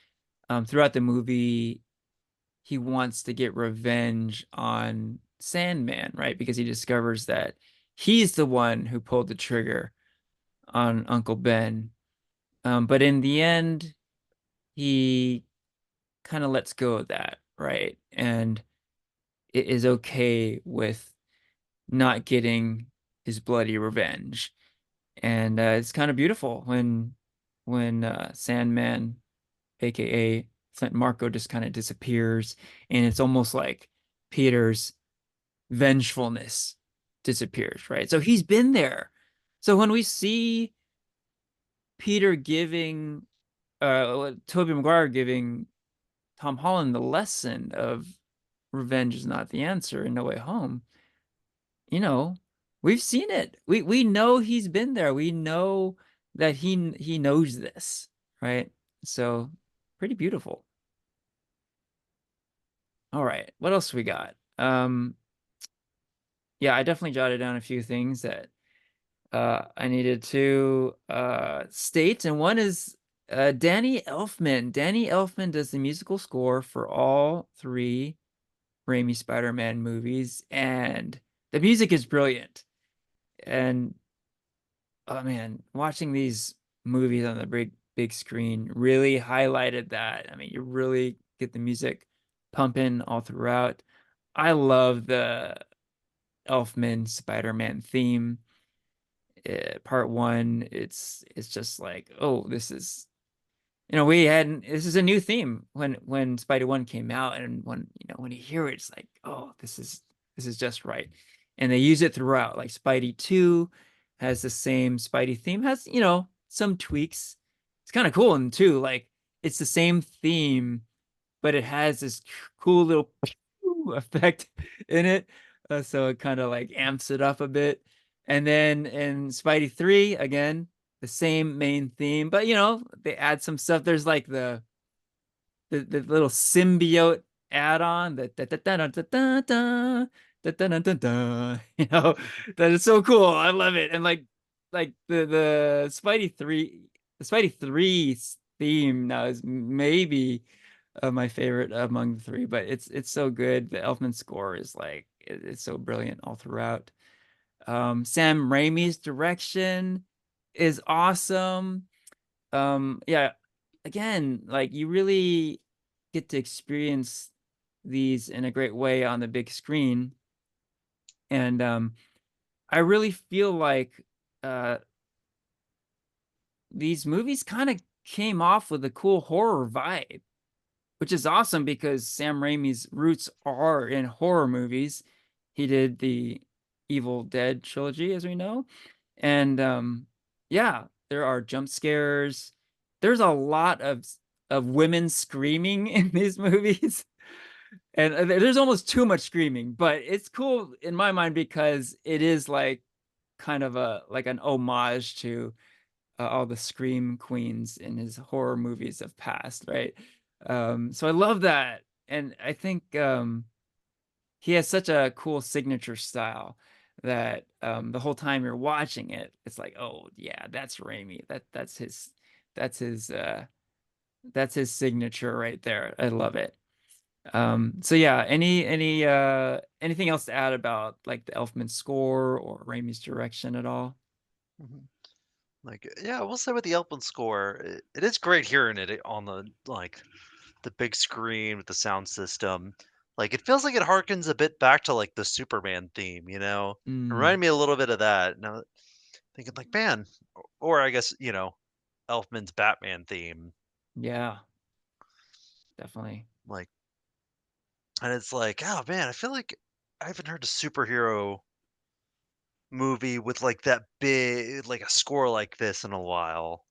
Throughout the movie, he wants to get revenge on Sandman, right? Because he discovers that he's the one who pulled the trigger on Uncle Ben. But in the end, he kind of lets go of that, right? And it is okay with not getting his bloody revenge. And it's kind of beautiful when Sandman, aka Flint Marco, just kind of disappears, and it's almost like Peter's vengefulness disappears, right? So he's been there. So when we see Peter giving Tobey Maguire giving Tom Holland the lesson of revenge is not the answer in No Way Home, you know, we've seen it. We know he's been there. We know that he knows this, right? So pretty beautiful. All right, what else we got? Yeah, I definitely jotted down a few things that I needed to state, and one is Danny Elfman. Danny Elfman does the musical score for all three Raimi Spider-Man movies, and the music is brilliant. And oh man, watching these movies on the big screen really highlighted that. I mean, you really get the music pumping all throughout. I love the Elfman Spider-Man theme. Part one, it's just like, oh, we had this is a new theme when Spider One came out, and when you hear it, it's like, oh, this is just right, and they use it throughout. Like Spidey Two has the same Spidey theme, has some tweaks. It's kind of cool, and two, like it's the same theme, but it has this cool little effect in it. So it kind of like amps it up a bit. And then in Spidey 3, again, the same main theme, but they add some stuff. There's like the little symbiote add-on, that da da da da da da da da da da da, that is so cool. I love it. And like the Spidey 3 theme now is maybe my favorite among the three, but it's so good. The Elfman score is like it's so brilliant all throughout. Sam Raimi's direction is awesome. Yeah, again, like you really get to experience these in a great way on the big screen. And I really feel like uh these movies kind of came off with a cool horror vibe, which is awesome because Sam Raimi's roots are in horror movies. He did the Evil Dead trilogy, as we know. And yeah, there are jump scares. There's a lot of women screaming in these movies. And there's almost too much screaming, but it's cool in my mind because it is like kind of a like an homage to all the scream queens in his horror movies of past, right? So I love that, and I think he has such a cool signature style that the whole time you're watching it, it's like, oh yeah, that's Raimi. That's his that's his signature right there. I love it. So yeah, anything else to add about like the Elfman score or Raimi's direction at all? Mhm. Like, yeah, I will say with the Elfman score, it is great hearing it on the big screen with the sound system. Like, it feels like it harkens a bit back to like the Superman theme, you know? It Mm, reminded me a little bit of that. Now thinking like, man, or I guess, Elfman's Batman theme. yeah, definitely. Like, and it's like, oh man, I feel like I haven't heard a superhero movie with like that big, like a score like this in a while.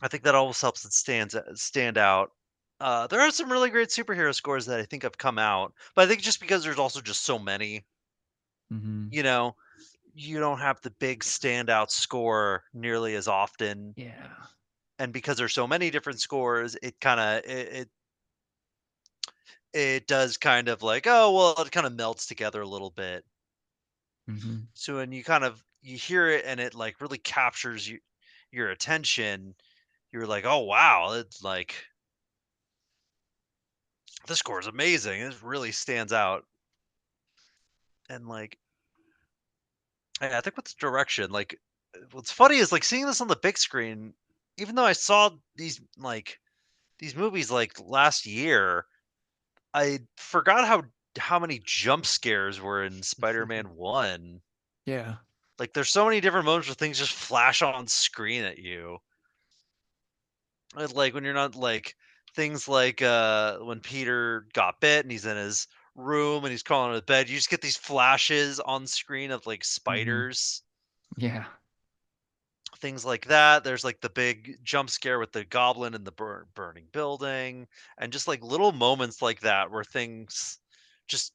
I think that always helps it stand out. There are some really great superhero scores that I think have come out, but I think just because there's also just so many, Hmm. you know, you don't have the big standout score nearly as often, Yeah. and because there's so many different scores, it kind of it does kind of like, oh well, it kind of melts together a little bit. Hmm. So when you hear it and it like really captures your attention, you're like, oh wow, it's like this score is amazing. It really stands out. And like, I think with the direction, like, what's funny is like seeing this on the big screen. Even though I saw these movies like last year, I forgot how many jump scares were in Spider-Man One. Yeah. Like, there's so many different moments where things just flash on screen at you. Like when you're not like things like when Peter got bit and he's in his room and he's crawling on his bed, you just get these flashes on screen of like Hmm. spiders, Yeah. things like that. There's like the big jump scare with the goblin in the burning building, and just like little moments like that where things just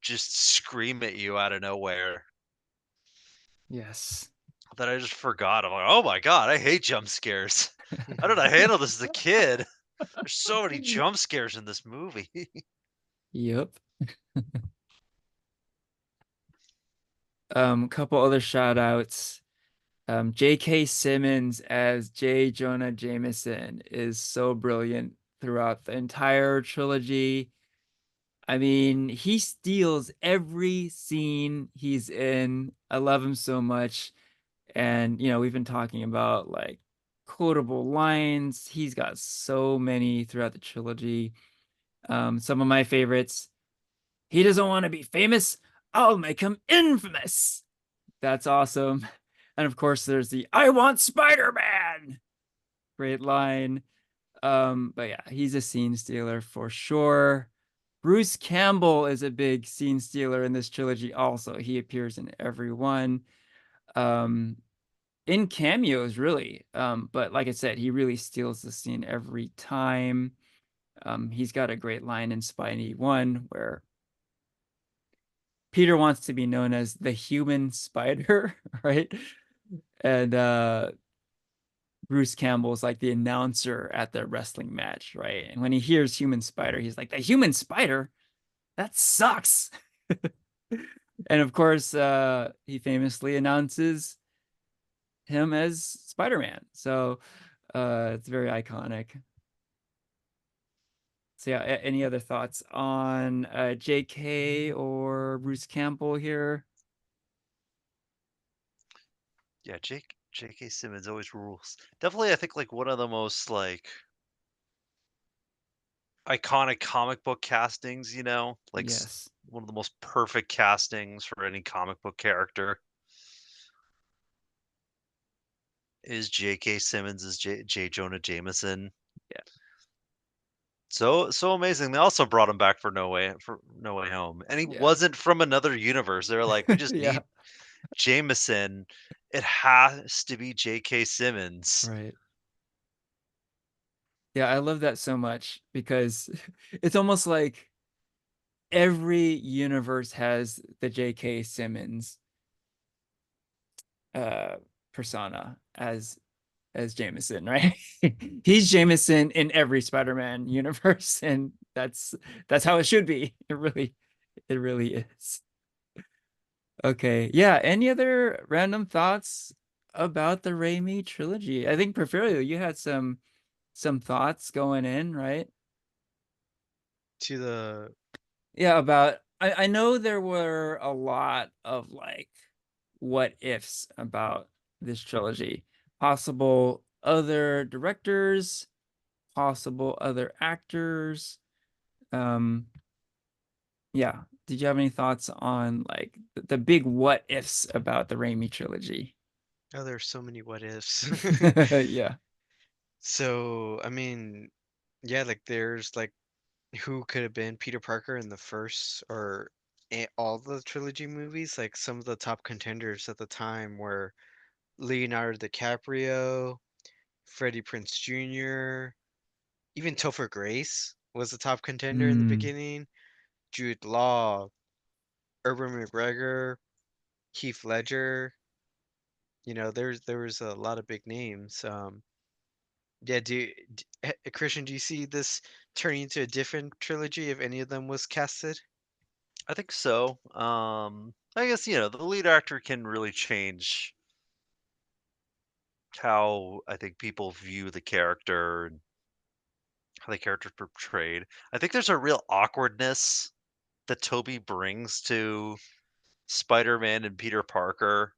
just scream at you out of nowhere Yes. that I just forgot. I'm like, oh my god, I hate jump scares. How did I handle this as a kid? There's so many jump scares in this movie. Yep. Couple other shout outs. J.K. Simmons as J. Jonah Jameson is so brilliant throughout the entire trilogy. I mean, he steals every scene he's in. I love him so much. And, we've been talking about like quotable lines. He's got so many throughout the trilogy. Some of my favorites. He doesn't want to be famous. I'll make him infamous. That's awesome. And of course, there's the I want Spider-Man. Great line. But yeah, he's a scene stealer for sure. Bruce Campbell is a big scene stealer in this trilogy also. He appears in every one. Um, in cameos, really. But like I said, he really steals the scene every time. He's got a great line in Spidey 1 where Peter wants to be known as the human spider, right? And Bruce Campbell's like the announcer at the wrestling match, right? And when he hears human spider, he's like, the human spider? That sucks. And of course, he famously announces him as Spider-Man. So it's very iconic. So yeah, any other thoughts on JK or Bruce Campbell here? Yeah, J.K. Simmons always rules. Definitely, I think like one of the most like iconic comic book castings. Like Yes. one of the most perfect castings for any comic book character is J.K. Simmons as J. Jonah Jameson. Yeah. So amazing. They also brought him back for No Way Home, and he Yeah. wasn't from another universe. They're like, we just Yeah. need Jameson. It has to be J.K. Simmons. Right. Yeah, I love that so much because it's almost like every universe has the J.K. Simmons uh persona as as Jameson, right? He's Jameson in every Spider-Man universe, and that's how it should be. It really is. Okay. Yeah. Any other random thoughts about the Raimi trilogy? I think Porfirio, you had some thoughts going in, right? To the Yeah, about I know there were a lot of like what ifs about this trilogy. Possible other directors, possible other actors. Um, yeah. Did you have any thoughts on like the big what ifs about the Raimi trilogy? oh, there's so many what ifs. Yeah. So, I mean, yeah, like there's like who could have been Peter Parker in the first or all the trilogy movies? Like some of the top contenders at the time were Leonardo DiCaprio, Freddie Prinze Jr., even Topher Grace was a top contender in the Hmm. beginning. Jude Law, Urban McGregor, Heath Ledger. There was a lot of big names. Yeah, Christian, do you see this turning into a different trilogy if any of them was casted? I think so. I guess the lead actor can really change how I think people view the character and how the character's portrayed. I think there's a real awkwardness that Toby brings to Spider-Man and Peter Parker.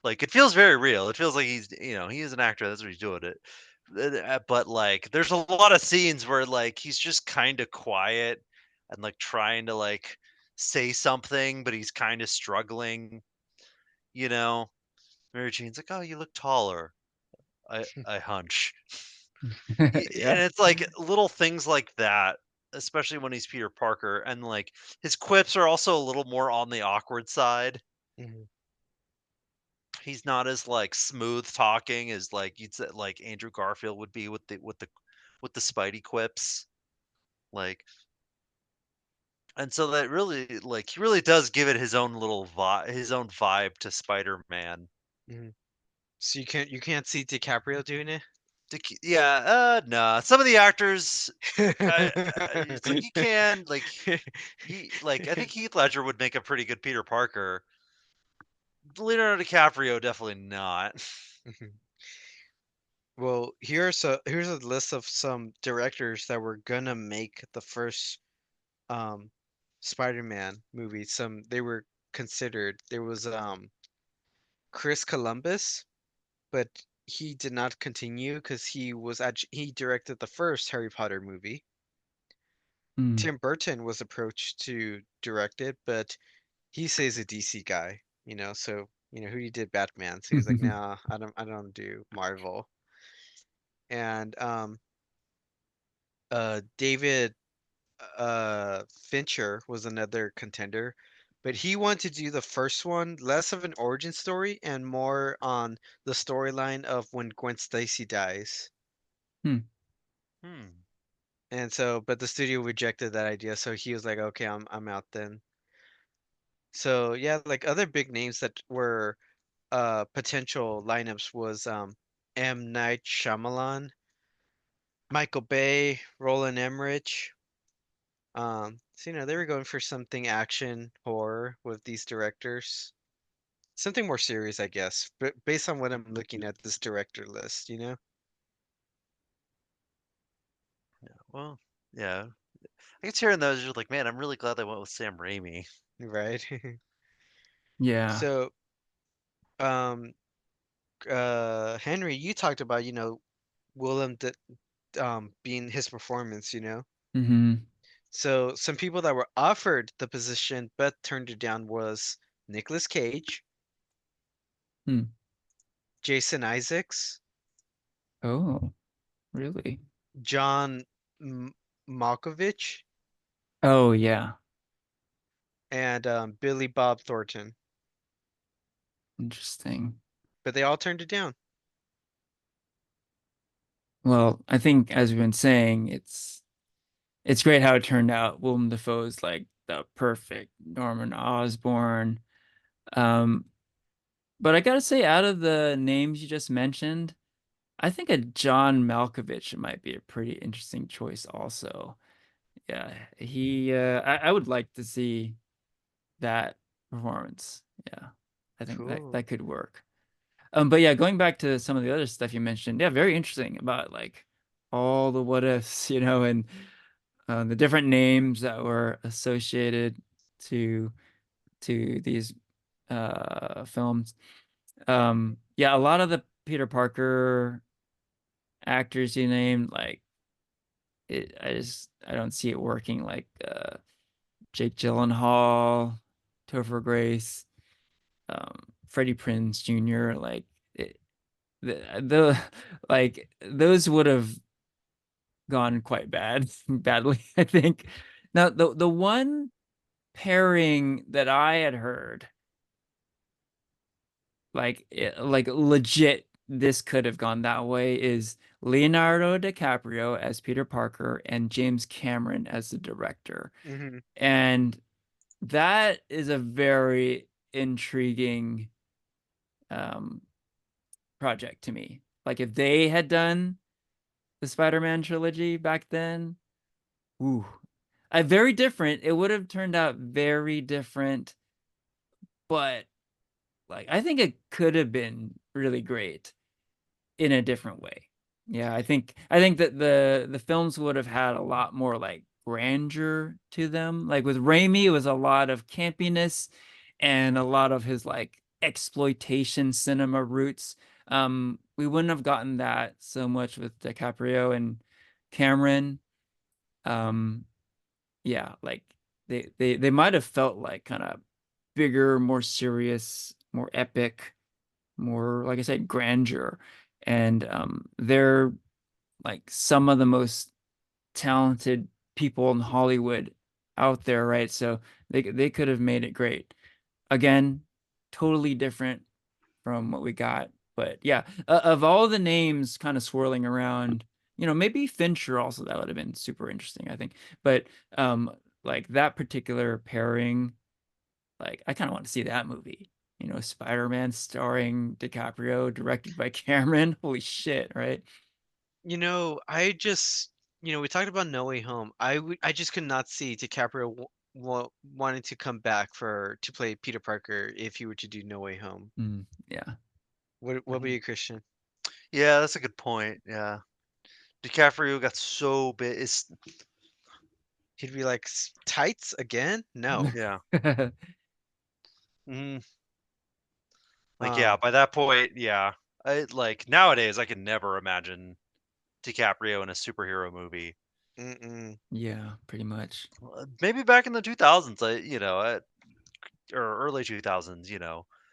Like it feels very real. It feels like he is an actor. That's what he's doing it. But like, there's a lot of scenes where like he's just kind of quiet and like trying to like say something, but he's kind of struggling. You know, Mary Jane's like, "Oh, you look taller." I hunch. And Yeah. it's like little things like that, especially when he's Peter Parker, and like his quips are also a little more on the awkward side. Mhm. He's not as like smooth talking as like you'd say like Andrew Garfield would be with the Spidey quips. Like, and so that really like he really does give it his own little vibe, his own vibe to Spider-Man. Mhm. So you can't see DiCaprio doing it? Yeah, nah. Some of the actors, it's like you can like I think Heath Ledger would make a pretty good Peter Parker. Leonardo DiCaprio definitely not. Mhm. Well, here's a list of some directors that were gonna make the first um Spider-Man movie. Some they were considered. There was Chris Columbus, but he did not continue because he directed the first Harry Potter movie. Hmm. Tim Burton was approached to direct it, but he says a DC guy, so he did Batman, so he was like, "Nah, I don't do Marvel." And David Fincher was another contender, but he wanted to do the first one, less of an origin story and more on the storyline of when Gwen Stacy dies. Hmm. Hmm. And so, but the studio rejected that idea, so he was like, "Okay, I'm out then." So yeah, like other big names that were potential lineups was M. Night Shyamalan, Michael Bay, Roland Emmerich. So they were going for something action horror with these directors. Something more serious, I guess, but based on what I'm looking at this director list. Well, yeah. I guess hearing those, you're like, man, I'm really glad they went with Sam Raimi. Right? Yeah. So, um, Henry, you talked about, Willem being his performance. Hmm. So some people that were offered the position but turned it down was Nicolas Cage, Hmm. Jason Isaacs, Oh, really? John M Malkovich, Oh, yeah. and Billy Bob Thornton, Interesting. but they all turned it down. Well, I think as we've been saying, it's great how it turned out. Willem Dafoe's like the perfect Norman Osborn. Um, But I gotta say, out of the names you just mentioned, I think a John Malkovich might be a pretty interesting choice also. Yeah, I would like to see that performance. Yeah, I think Cool. that could work. But yeah, going back to some of the other stuff you mentioned, yeah, very interesting about like all the what ifs, and the different names that were associated to these films. Yeah, a lot of the Peter Parker actors you named, like I don't see it working. Like Jake Gyllenhaal, Topher Grace, Freddie Prinze Jr. Like the like those would have gone quite badly, I think. Now the one pairing that I had heard, like legit, this could have gone that way, is Leonardo DiCaprio as Peter Parker and James Cameron as the director. Hmm. And that is a very intriguing um project to me. Like if they had done the Spider-Man trilogy back then, ooh, very different. It would have turned out very different, but like I think it could have been really great in a different way. Yeah, I think that the films would have had a lot more like grandeur to them. Like with Raimi, it was a lot of campiness and a lot of his like exploitation cinema roots. We wouldn't have gotten that so much with DiCaprio and Cameron. Um, yeah, like they might have felt like kind of bigger, more serious, more epic, more, like I said, grandeur. And they're like some of the most talented people in Hollywood out there, right? So they could have made it great. Again, totally different from what we got. But yeah, of all the names kind of swirling around, maybe Fincher also, that would have been super interesting, I think. But um, like that particular pairing, like I kind of want to see that movie. Spider-Man starring DiCaprio, directed by Cameron. Holy shit, right? I just, we talked about No Way Home. I just could not see DiCaprio wanting to come back to play Peter Parker if he were to do No Way Home. Yeah. What about Mhm. you, Christian? Yeah, that's a good point. Yeah, DiCaprio got so big. It's He'd be like, Tights again? No. yeah. Mhm. Like yeah, Um, by that point, yeah. I like nowadays I can never imagine DiCaprio in a superhero movie. mm-mm. Yeah, pretty much. Maybe back in the 2000s, or early 2000s,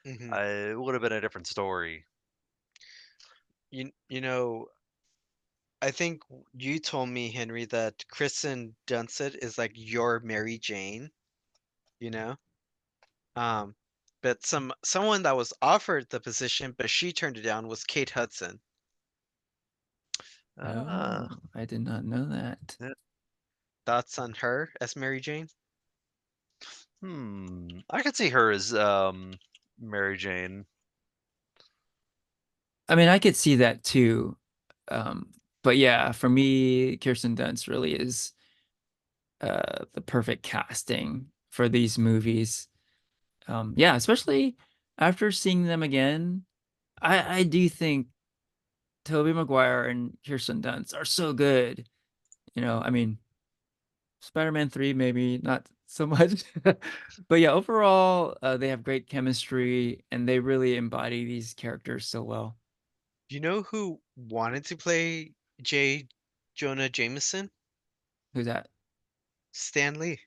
Hmm. it would have been a different story. You know, I think you told me, Henry, that Kristen Dunst is like your Mary Jane, you know? Um, but someone that was offered the position, but she turned it down was Kate Hudson. Uh, Oh, I did not know that. yeah, Thoughts on her as Mary Jane? I could see her as Mary Jane. I mean, I could see that too. Um, but yeah, for me, Kirsten Dunst really is the perfect casting for these movies. Yeah, especially after seeing them again, I do think Tobey Maguire and Kirsten Dunst are so good. I mean, Spider-Man 3 maybe not so much. But yeah, overall, they have great chemistry and they really embody these characters so well. You know who wanted to play J. Jonah Jameson? Who's that? Stan Lee.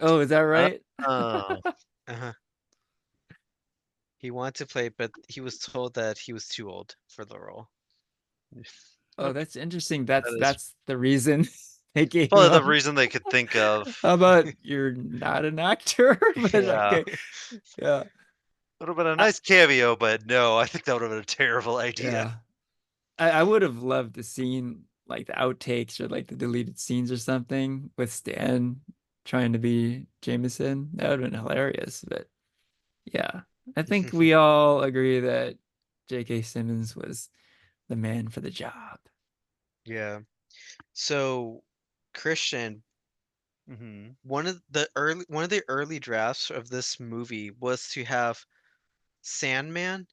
Oh, is that Uh, right? uh, Uh-huh. He wanted to play, but he was told that he was too old for the role. Oh, that's interesting. that is That's the reason they gave him probably the up. reason they could think of. How about you're not an actor? But Yeah, okay. Yeah. would have been a I, nice cameo, but no, I think that would have been a terrible idea. yeah. I would have loved to seen like the outtakes or like the deleted scenes or something with Stan trying to be Jameson. That would have been hilarious. But yeah. I think we all agree that J.K. Simmons was the man for the job. Yeah. So, Christian, Hmm. one of the early drafts of this movie was to have Sandman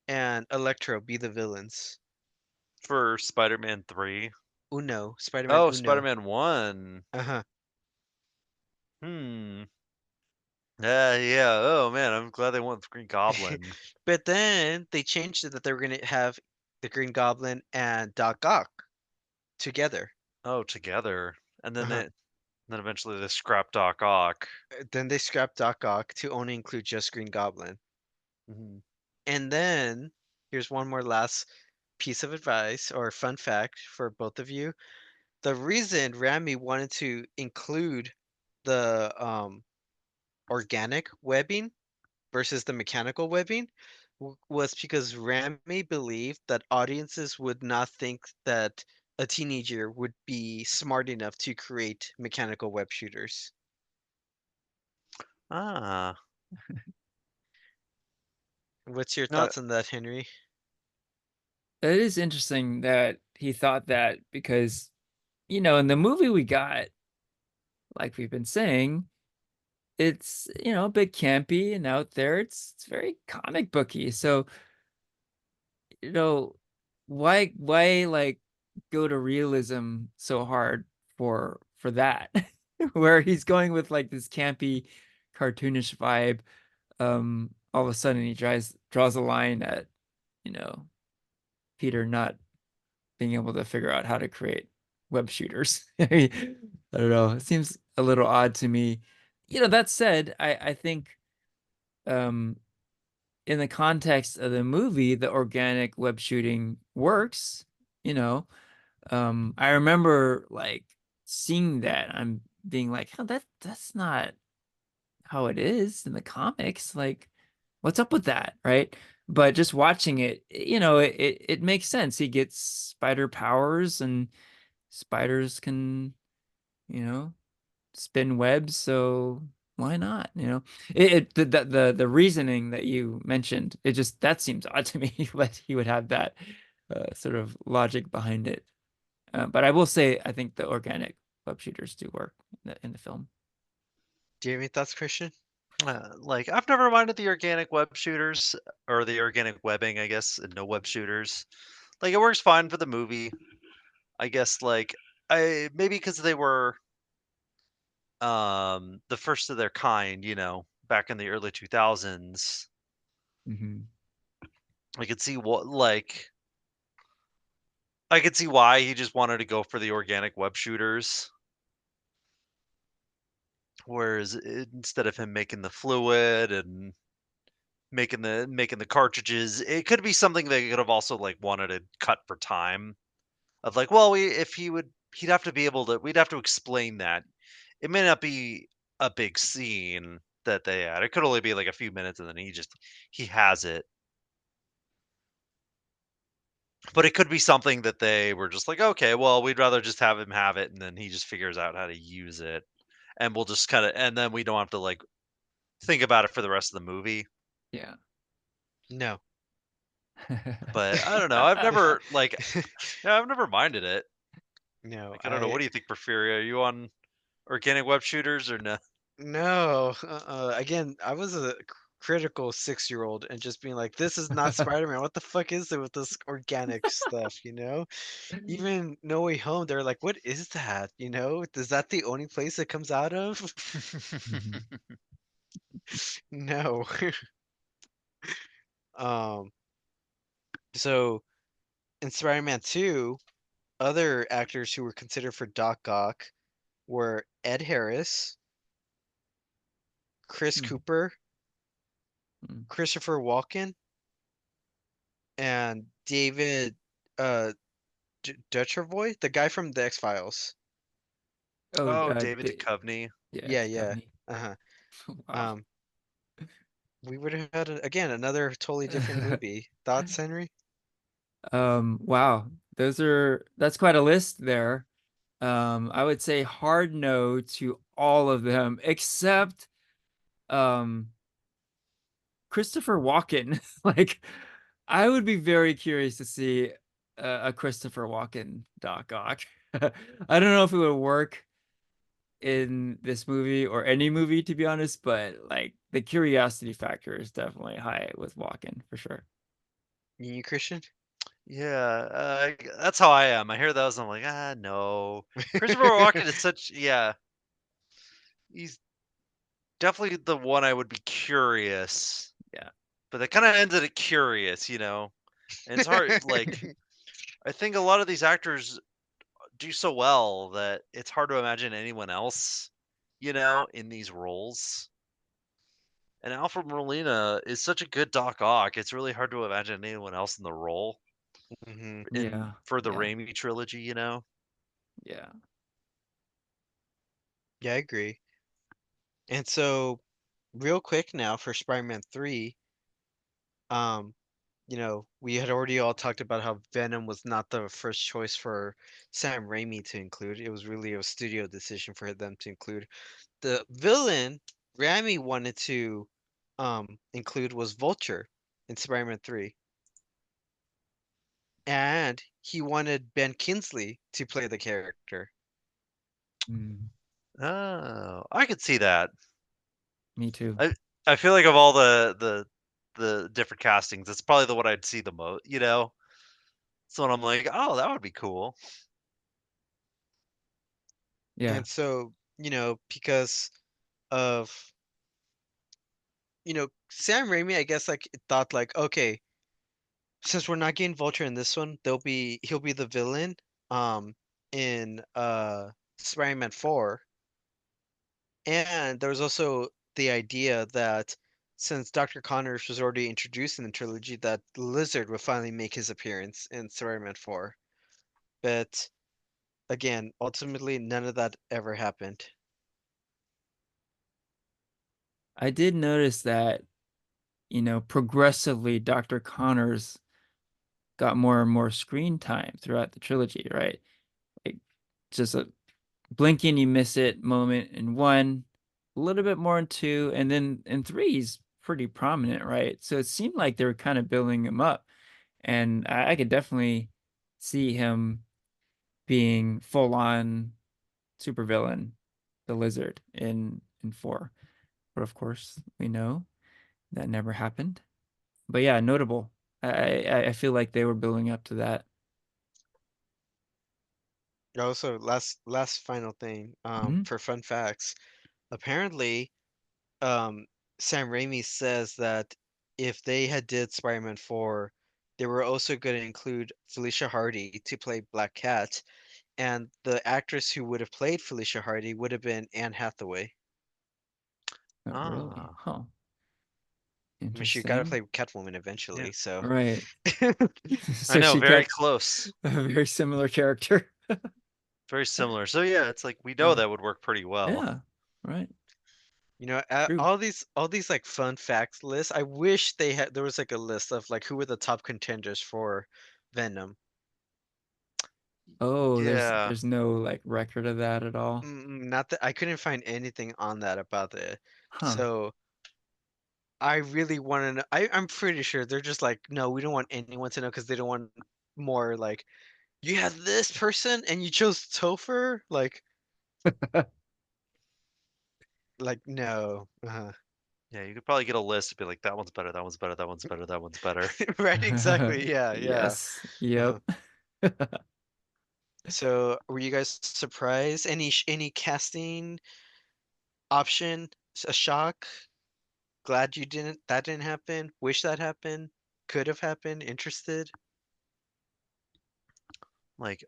and Electro be the villains. For Spider-Man 3. Uno, Spider-Man Oh, Uno. Spider-Man 1. Uh-huh. Hmm. Yeah, yeah. Oh man, I'm glad they went with Green Goblin. But then they changed it that they were gonna have the Green Goblin and Doc Ock together. Oh, together. And then Uh-huh. then eventually they scrapped Doc Ock. Then they scrapped Doc Ock to only include just Green Goblin. Hmm. And then here's one more last piece of advice or fun fact for both of you. The reason Rami wanted to include the organic webbing versus the mechanical webbing was because Rami believed that audiences would not think that a teenager would be smart enough to create mechanical web shooters. Ah. What's your No, thoughts on that, Henry? It is interesting that he thought that because, in the movie we got, like we've been saying, it's, a bit campy and out there. It's very comic booky. So, you know, why like go to realism so hard for that? Where he's going with like this campy, cartoonish vibe. All of a sudden he draws a line at, you know, Peter not being able to figure out how to create web shooters. I don't know. It seems a little odd to me. That said, I think um in the context of the movie, the organic web shooting works, you know. I remember like seeing that. I'm being like, oh, that's not how it is in the comics. Like, what's up with that, right? But just watching it, it makes sense. He gets spider powers and spiders can, you know, spin webs, so why not? The reasoning that you mentioned, it just that seems odd to me that he would have that sort of logic behind it. But I will say, I think the organic web shooters do work in the film. Do you have any thoughts, Christian? like I've never minded the organic web shooters or the organic webbing, I guess, and no web shooters. Like it works fine for the movie. I guess like I maybe because they were the first of their kind, back in the early 2000s. Hmm. I could see what like I could see why he just wanted to go for the organic web shooters. Whereas instead of him making the fluid and making the cartridges, it could be something they could have also like wanted to cut for time. Of like, well, we if he would he'd have to be able to we'd have to explain that. It may not be a big scene that they had. It could only be like a few minutes and then he has it. But it could be something that they were just like, okay, well, we'd rather just have him have it and then he just figures out how to use it. And we'll just kind of and then we don't have to like think about it for the rest of the movie. Yeah. No. But I don't know. I've never like yeah, I've never minded it. No, Like I don't know. What do you think, Porfirio? Are you on organic web shooters or no? no. Again, I was a critical 6-year-old and just being like, this is not Spider-Man. What the fuck is it with this organic stuff, you know? Even No Way Home, they're like, what is that? You know? Is that the only place it comes out of? Mhm. No. Um, so in Spider-Man 2, other actors who were considered for Doc Ock were Ed Harris, Chris Mhm. Cooper, Mhm. Christopher Walken, and David uh Duchovny, the guy from the X-Files. Oh, Oh, David Duchovny. yeah, Yeah, yeah. Duchovny. Uh-huh. Wow. Um, we would have had again another totally different movie. Thoughts, Henry? Wow. That's quite a list there. I would say hard no to all of them, except um Christopher Walken. Like, I would be very curious to see a Christopher Walken Doc Ock. I don't know if it would work in this movie or any movie, to be honest, but like the curiosity factor is definitely high with Walken for sure. You, Christian? Yeah, that's how I am. I hear those, and I'm like, ah, no. Christopher Walken is such, yeah, he's definitely the one I would be curious, Yeah. but that kind of ended at curious, And it's hard, like, I think a lot of these actors do so well that it's hard to imagine anyone else, in these roles. And Alfred Molina is such a good Doc Ock. It's really hard to imagine anyone else in the role Hmm. in Yeah. for the Yeah. Raimi trilogy. Yeah. Yeah, I agree. And so, real quick now for Spider-Man 3, um, we had already all talked about how Venom was not the first choice for Sam Raimi to include. It was really a studio decision for them to include. The villain Raimi wanted to include was Vulture in Spider-Man 3. And he wanted Ben Kingsley to play the character. Mm, Oh, I could see that. me too. I feel like of all the different castings, it's probably the one I'd see the most. So when I'm like, oh, that would be cool. Yeah. And so, because of, Sam Raimi, I guess like thought like, okay, since we're not getting Vulture in this one, he'll be the villain in Spider-Man 4. And there was also the idea that since Dr. Connors was already introduced in the trilogy, that Lizard would finally make his appearance in Spider-Man 4. But again, ultimately none of that ever happened. I did notice that, progressively Dr. Connors got more and more screen time throughout the trilogy, right? Like just a blinking you miss it moment in one, a little bit more in two, and then in three he's pretty prominent, right? So it seemed like they were kind of building him up, and I could definitely see him being full on supervillain, the Lizard in four. But of course, we know that never happened. But yeah, notable. I feel like they were building up to that. Also, last final thing, Mhm. for fun facts. Apparently, um, Sam Raimi says that if they had did Spider-Man 4, they were also going to include Felicia Hardy to play Black Cat, and the actress who would have played Felicia Hardy would have been Anne Hathaway. Oh, really? Ah, Huh. I mean, she got to Interesting. play Catwoman yeah, eventually, so. Right. I So know, she very got close, a very similar character. very similar. So yeah, it's like we know Yeah. that would work pretty well. Yeah. Right. True. All these like fun facts lists. I wish there was like a list of like who were the top contenders for Venom. Oh, Yeah, there's no like record of that at all. Not that I couldn't find anything on that about it. Huh. So I really want to know. I'm pretty sure they're just like, no, we don't want anyone to know because they don't want more like you have this person and you chose Topher. Like no. yeah, you could probably get a list and be like, that one's better, that one's better, that one's better, that one's better. Right, exactly. Yeah, yeah. Yes. Uh-huh. Yep. So, were you guys surprised? Any casting option? A shock? Glad that didn't happen. Wish that happened. Could have happened. Interested. Like,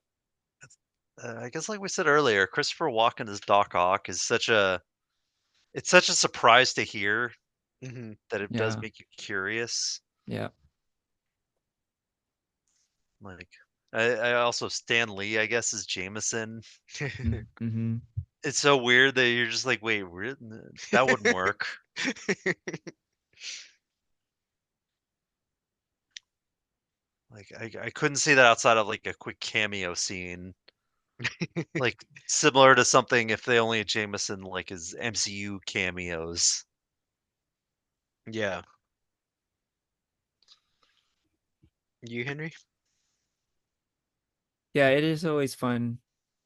I guess, like we said earlier, Christopher Walken as Doc Ock is such a surprise to hear Hmm. that it does Yeah. make you curious. Yeah. Like, I also Stan Lee, I guess, is Jameson. Mm-hmm. It's so weird that you're just like, wait, that wouldn't work. Like, I couldn't see that outside of like a quick cameo scene, like similar to something if they only had Jameson like his MCU cameos. Yeah. You, Henry? Yeah, it is always fun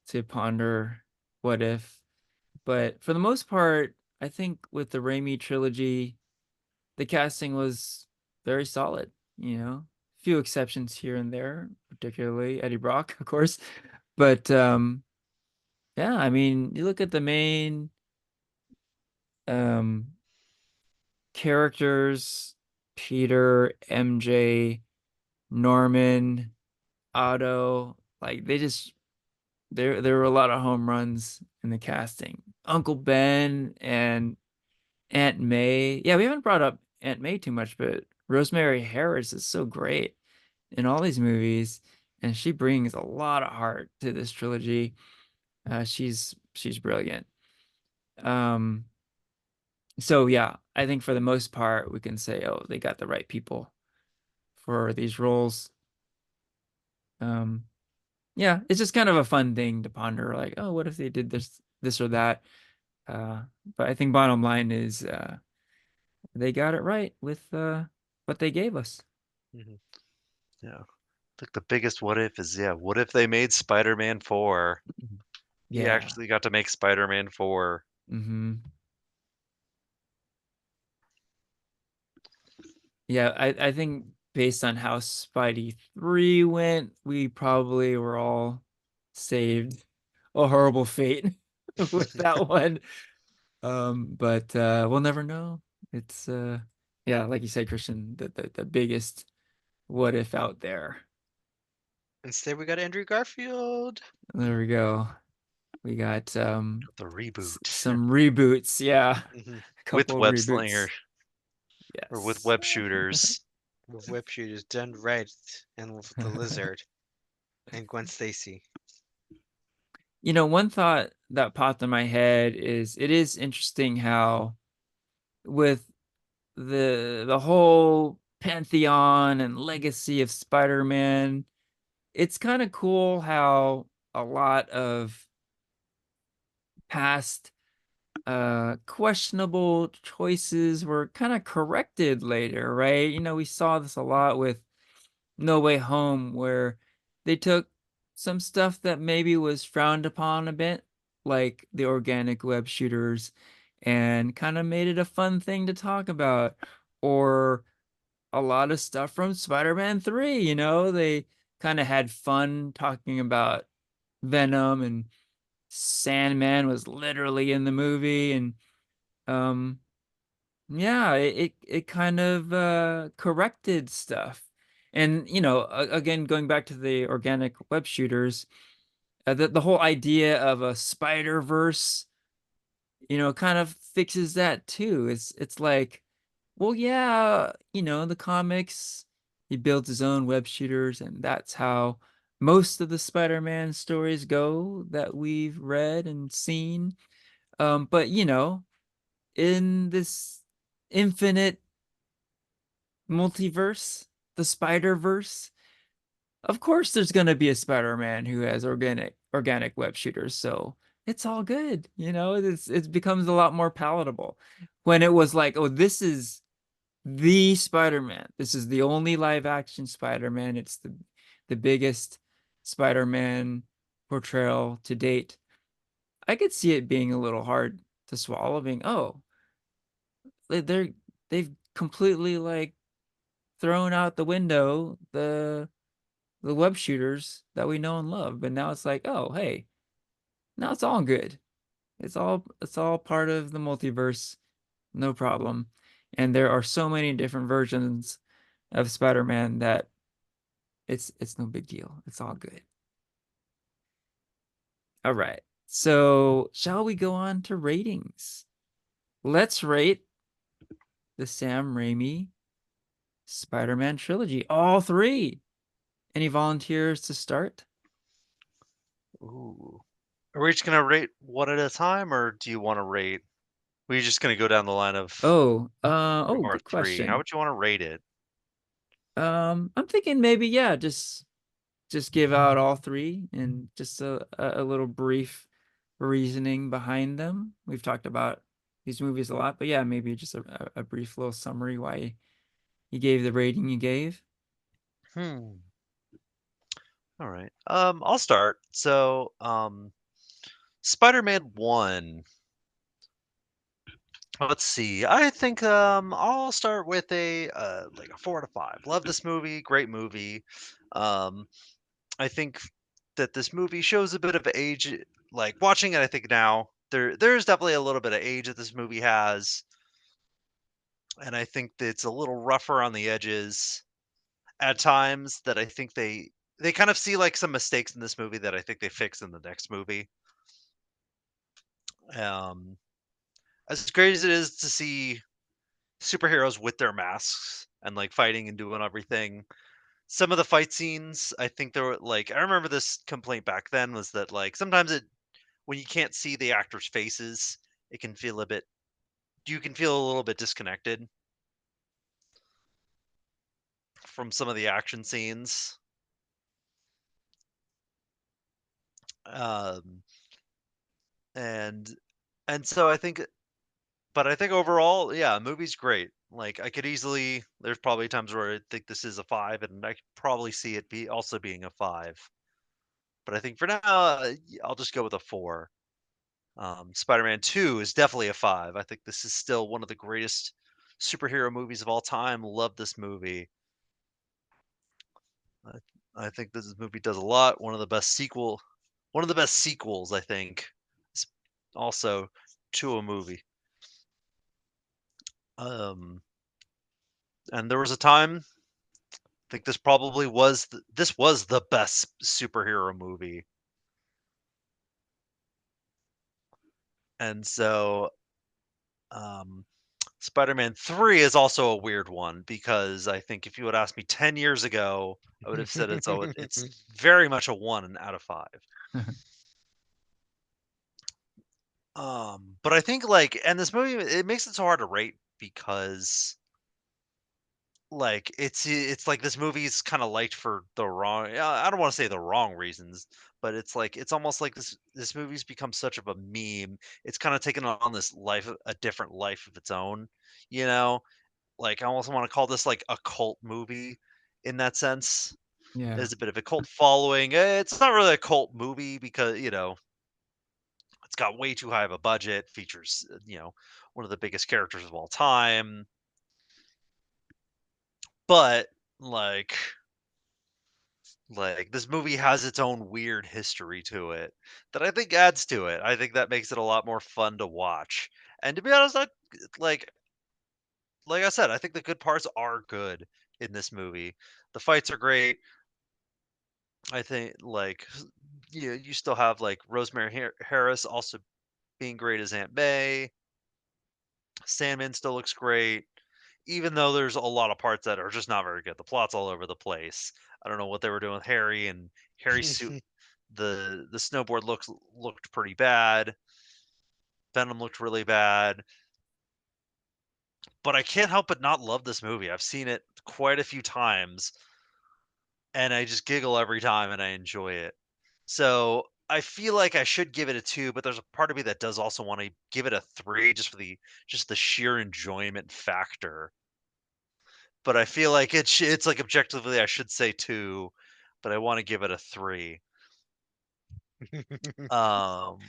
to ponder what if, but for the most part, I think with the Raimi trilogy, the casting was very solid, you know. Few exceptions here and there, particularly Eddie Brock, of course. But yeah, I mean, you look at the main um characters, Peter, MJ, Norman, Otto, like there were a lot of home runs in the casting. Uncle Ben and Aunt May. Yeah, we haven't brought up Aunt May too much, but Rosemary Harris is so great in all these movies, and she brings a lot of heart to this trilogy. She's brilliant. Um, so yeah, I think for the most part, we can say, oh, they got the right people for these roles. Um, yeah, it's just kind of a fun thing to ponder, like, oh, what if they did this or that? Uh, but I think bottom line is they got it right with what they gave us. Hmm. Yeah. Like the biggest what if is, yeah, what if they made Spider-Man 4? He Yeah. actually got to make Spider-Man 4. Hmm. Yeah, I think based on how Spidey 3 went, we probably were all saved a horrible fate with that one. But we'll never know. It's yeah, like you said, Christian, the biggest what if out there. Instead, we got Andrew Garfield. There we go. We got The reboot some reboots. Yeah, Hmm. a with couple of web slinger reboots. or with Yes. web shooters. With web shooters done right, and with the lizard and Gwen Stacy. You know, one thought that popped in my head is it is interesting how with the whole pantheon and legacy of Spider-Man, it's kind of cool how a lot of past questionable choices were kind of corrected later, right? You know, we saw this a lot with No Way Home, where they took some stuff that maybe was frowned upon a bit, like the organic web shooters, and kind of made it a fun thing to talk about. Or a lot of stuff from Spider-Man 3, you know, they kind of had fun talking about Venom, and Sandman was literally in the movie, and um yeah, it kind of corrected stuff. And you know, again, going back to the organic web shooters, the whole idea of a Spider-Verse, you know, kind of fixes that too. It's like, well, yeah, you know, the comics, he builds his own web shooters, and that's how most of the Spider-Man stories go that we've read and seen. But you know, in this infinite multiverse, the Spider-Verse, of course there's going to be a Spider-Man who has organic web shooters, so it's all good. You know, it becomes a lot more palatable. When it was like, oh, this is the Spider-Man. This is the only live action Spider-Man. It's the biggest Spider-Man portrayal to date. I could see it being a little hard to swallow, being, oh, they're they've completely like thrown out the window the web shooters that we know and love. But now it's like, oh, hey, now it's all good. It's all part of the multiverse, no problem. And there are so many different versions of Spider-Man that it's no big deal. It's all good. All right. So, shall we go on to ratings? Let's rate the Sam Raimi Spider-Man trilogy, all three. Any volunteers to start? Ooh. Are we just gonna rate one at a time, or do you want to rate? We're just gonna go down the line of from our Good three. How question. would you want to rate it? I'm thinking maybe, yeah, just give out all three and just a little brief reasoning behind them. We've talked about these movies a lot, but yeah, maybe just a brief little summary why you gave the rating you gave. Hmm. All right. I'll start. So, Spider-Man 1. Let's see. I think I'll start with a like a 4 out of 5. Love this movie, great movie. Um I think that this movie shows a bit of age, like watching it I think now there's definitely a little bit of age that this movie has, and I think that it's a little rougher on the edges at times that I think they kind of see like some mistakes in this movie that I think they fix in the next movie. Um as great as it is to see superheroes with their masks and like fighting and doing everything. Some of the fight scenes, I think there were like I remember this complaint back then was that like sometimes it when you can't see the actors' faces, it can feel a bit you can feel a little bit disconnected from some of the action scenes. Um and so I think but I think overall, yeah, movie's great. Like I could easily there's probably times where I think this is a 5 and I could probably see it be also being a 5. But I think for now, I'll just go with a 4. Spider-Man 2 is definitely a 5. I think this is still one of the greatest superhero movies of all time. Love this movie. I, I think this movie does a lot. One of the best sequels, I think, s- also to a movie. Um, and there was a time I think this was the best superhero movie, and so um, Spider-Man 3 is also a weird one because I think if you would ask me 10 years ago, I would have said it's very much a 1 out of 5. But I think like and this movie it makes it so hard to rate because like it's like this movie's kind of liked for the wrong I don't want to say the wrong reasons, but it's like it's almost like this movie's become such of a meme. It's kind of taken on this life a different life of its own, you know? Like, I almost wanna call this, like, a cult movie in that sense. Yeah. There's a bit of a cult following. It's not really a cult movie because, it's got way too high of a budget, features, one of the biggest characters of all time, but, like this movie has its own weird history to it that I think adds to it. I think that makes it a lot more fun to watch, and to be honest, like like I said, I think the good parts are good in this movie. The fights are great. I think like you still have like Rosemary Harris also being great as Aunt May. Sandman still looks great, even though there's a lot of parts that are just not very good. The plot's all over the place. I don't know what they were doing with Harry and Harry's suit. The snowboard looked pretty bad. Venom looked really bad, but I can't help but not love this movie. I've seen it quite a few times, and I just giggle every time, and I enjoy it. So I feel like I should give it a 2, but there's a part of me that does also want to give it a 3 just for the sheer enjoyment factor. But I feel like it's like objectively I should say 2, but I want to give it a 3. Um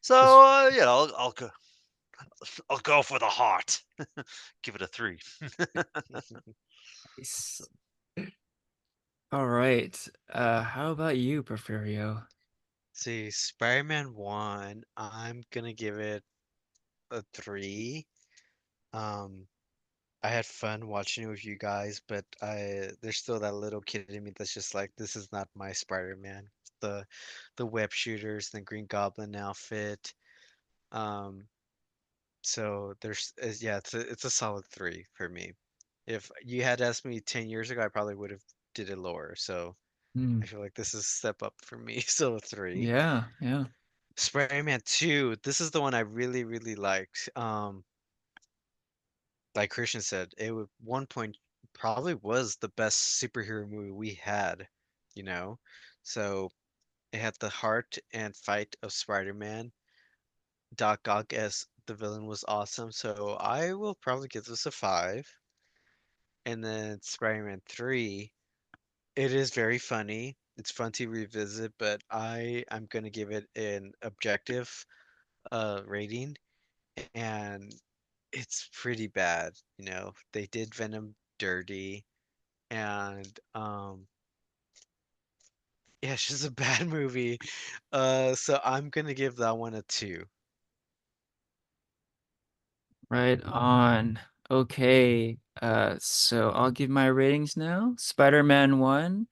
so Just yeah, I'll go for the heart. Give it a 3. nice. All right. How about you, Porfirio? See, Spider-Man 1, I'm gonna give it a 3. Um, I had fun watching it with you guys, but there's still that little kid in me that's just like, this is not my Spider-Man. The web shooters, the Green Goblin outfit. Um, so yeah, it's a solid 3 for me. If you had asked me 10 years ago, I probably would have did it lower. So Hmm. I feel like this is a step up for me. So a 3. Yeah, yeah. Spider-Man 2, this is the one I really, really liked. Like Christian said, it would one point probably was the best superhero movie we had, you know? So it had the heart and fight of Spider-Man. Doc Ock as the villain was awesome. So I will probably give this a 5. And then Spider-Man 3. It is very funny. It's fun to revisit, but I'm gonna give it an objective rating, and it's pretty bad. You know, they did Venom dirty, and yeah, it's just a bad movie. So I'm gonna give that one a 2. Right on. Okay. So I'll give my ratings now. Spider-Man 1,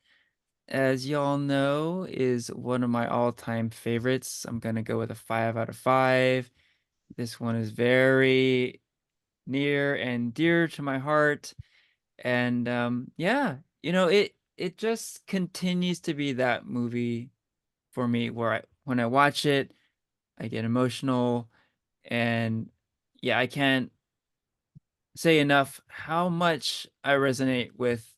as y'all know, is one of my all-time favorites. I'm gonna go with a 5 out of 5. This one is very near and dear to my heart. And yeah, it just continues to be that movie for me where when I watch it, I get emotional. And yeah, I can't say enough how much I resonate with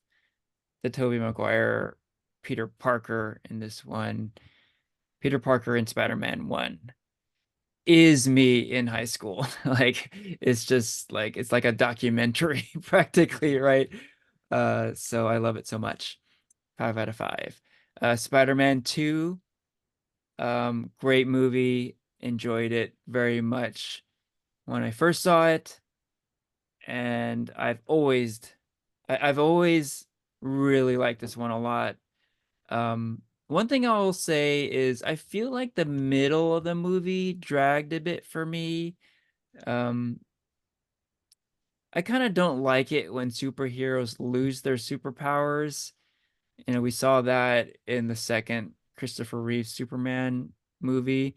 the Tobey Maguire Peter Parker in this one. Peter Parker in Spider-Man 1 is me in high school. Like it's just like it's like a documentary practically, right? So I love it so much. 5 out of 5. Spider-Man 2, great movie. Enjoyed it very much when I first saw it, and I've always really liked this one a lot. One thing I'll say is I feel like the middle of the movie dragged a bit for me. Um, I kind of don't like it when superheroes lose their superpowers. We saw that in the second Christopher Reeve Superman movie,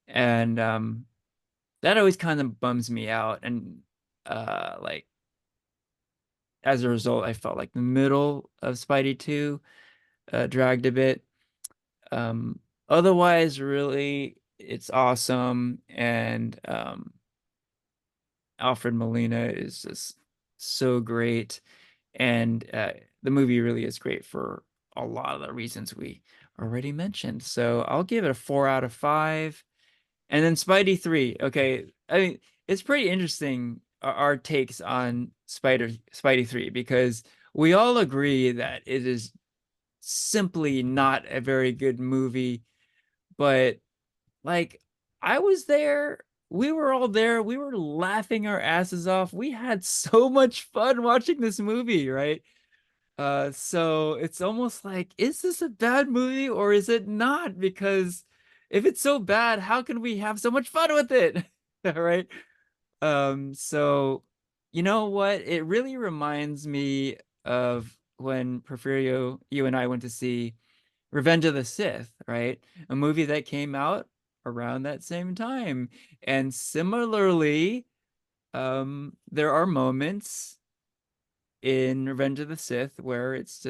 and that always kind of bums me out. And like as a result, I felt like the middle of Spidey 2 dragged a bit. Um, Otherwise, really, it's awesome, and Alfred Molina is just so great, and the movie really is great for a lot of the reasons we already mentioned. So I'll give it a 4 out of 5. And then Spidey 3. Okay, I mean, it's pretty interesting our takes on Spidey 3, because we all agree that it is simply not a very good movie, but like I was there, we were all there, we were laughing our asses off. We had so much fun watching this movie, right? So it's almost like, is this a bad movie or is it not? Because if it's so bad, how can we have so much fun with it? Right? So you know what? It really reminds me of when Porfirio, you and I went to see Revenge of the Sith, right? A movie that came out around that same time. And similarly, there are moments in Revenge of the Sith where it's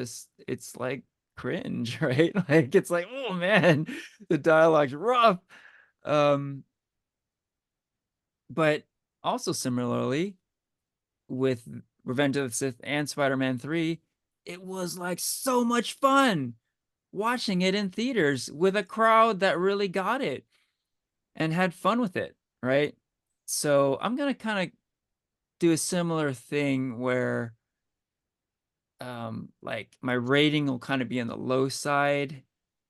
like cringe, right? Like it's like, oh man, the dialogue's rough. Um, but also similarly with Revenge of the Sith and Spider-Man 3, it was like so much fun watching it in theaters with a crowd that really got it and had fun with it, right? So I'm gonna kind of do a similar thing where like my rating will kind of be on the low side,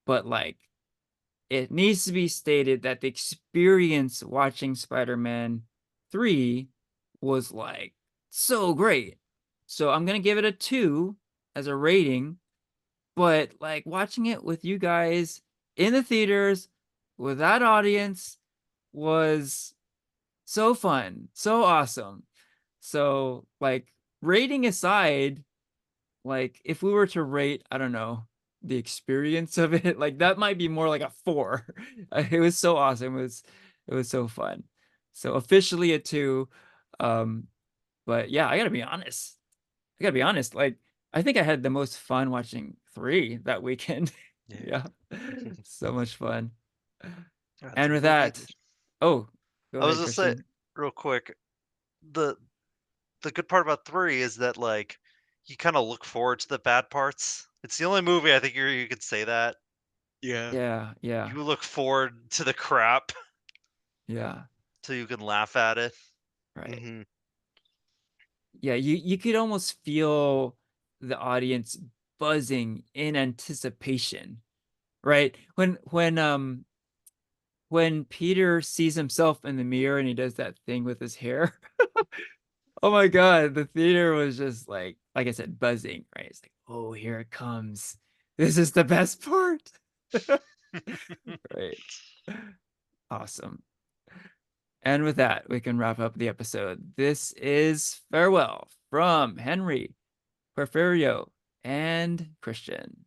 but like it needs to be stated that the experience watching Spider-Man 3 was like so great. So I'm gonna give it a 2 as a rating, but like watching it with you guys in the theaters with that audience was so fun, so awesome. So like rating aside, like if we were to rate, I don't know, the experience of it, like that might be more like a 4. It was so awesome. It was so fun. So officially a 2. Um, but yeah, I gotta be honest. I gotta be honest. Like I think I had the most fun watching 3 that weekend. Yeah, Yeah. So much fun. that's a And with movie. that, oh, go I was ahead, just say Christian. real quick, the the good part about 3 is that, like, you kinda look forward to the bad parts. It's the only movie I think you could say that. Yeah. Yeah, yeah, You look forward to the crap yeah, so you can laugh at it. right. Hmm. Yeah, you could almost feel the audience buzzing in anticipation, right? When Peter sees himself in the mirror and he does that thing with his hair, oh my God, the theater was just like I said, buzzing, right? It's like, oh, here it comes. This is the best part. Right. Awesome. And with that, we can wrap up the episode. This is farewell from Henry, Porfirio, and Christian.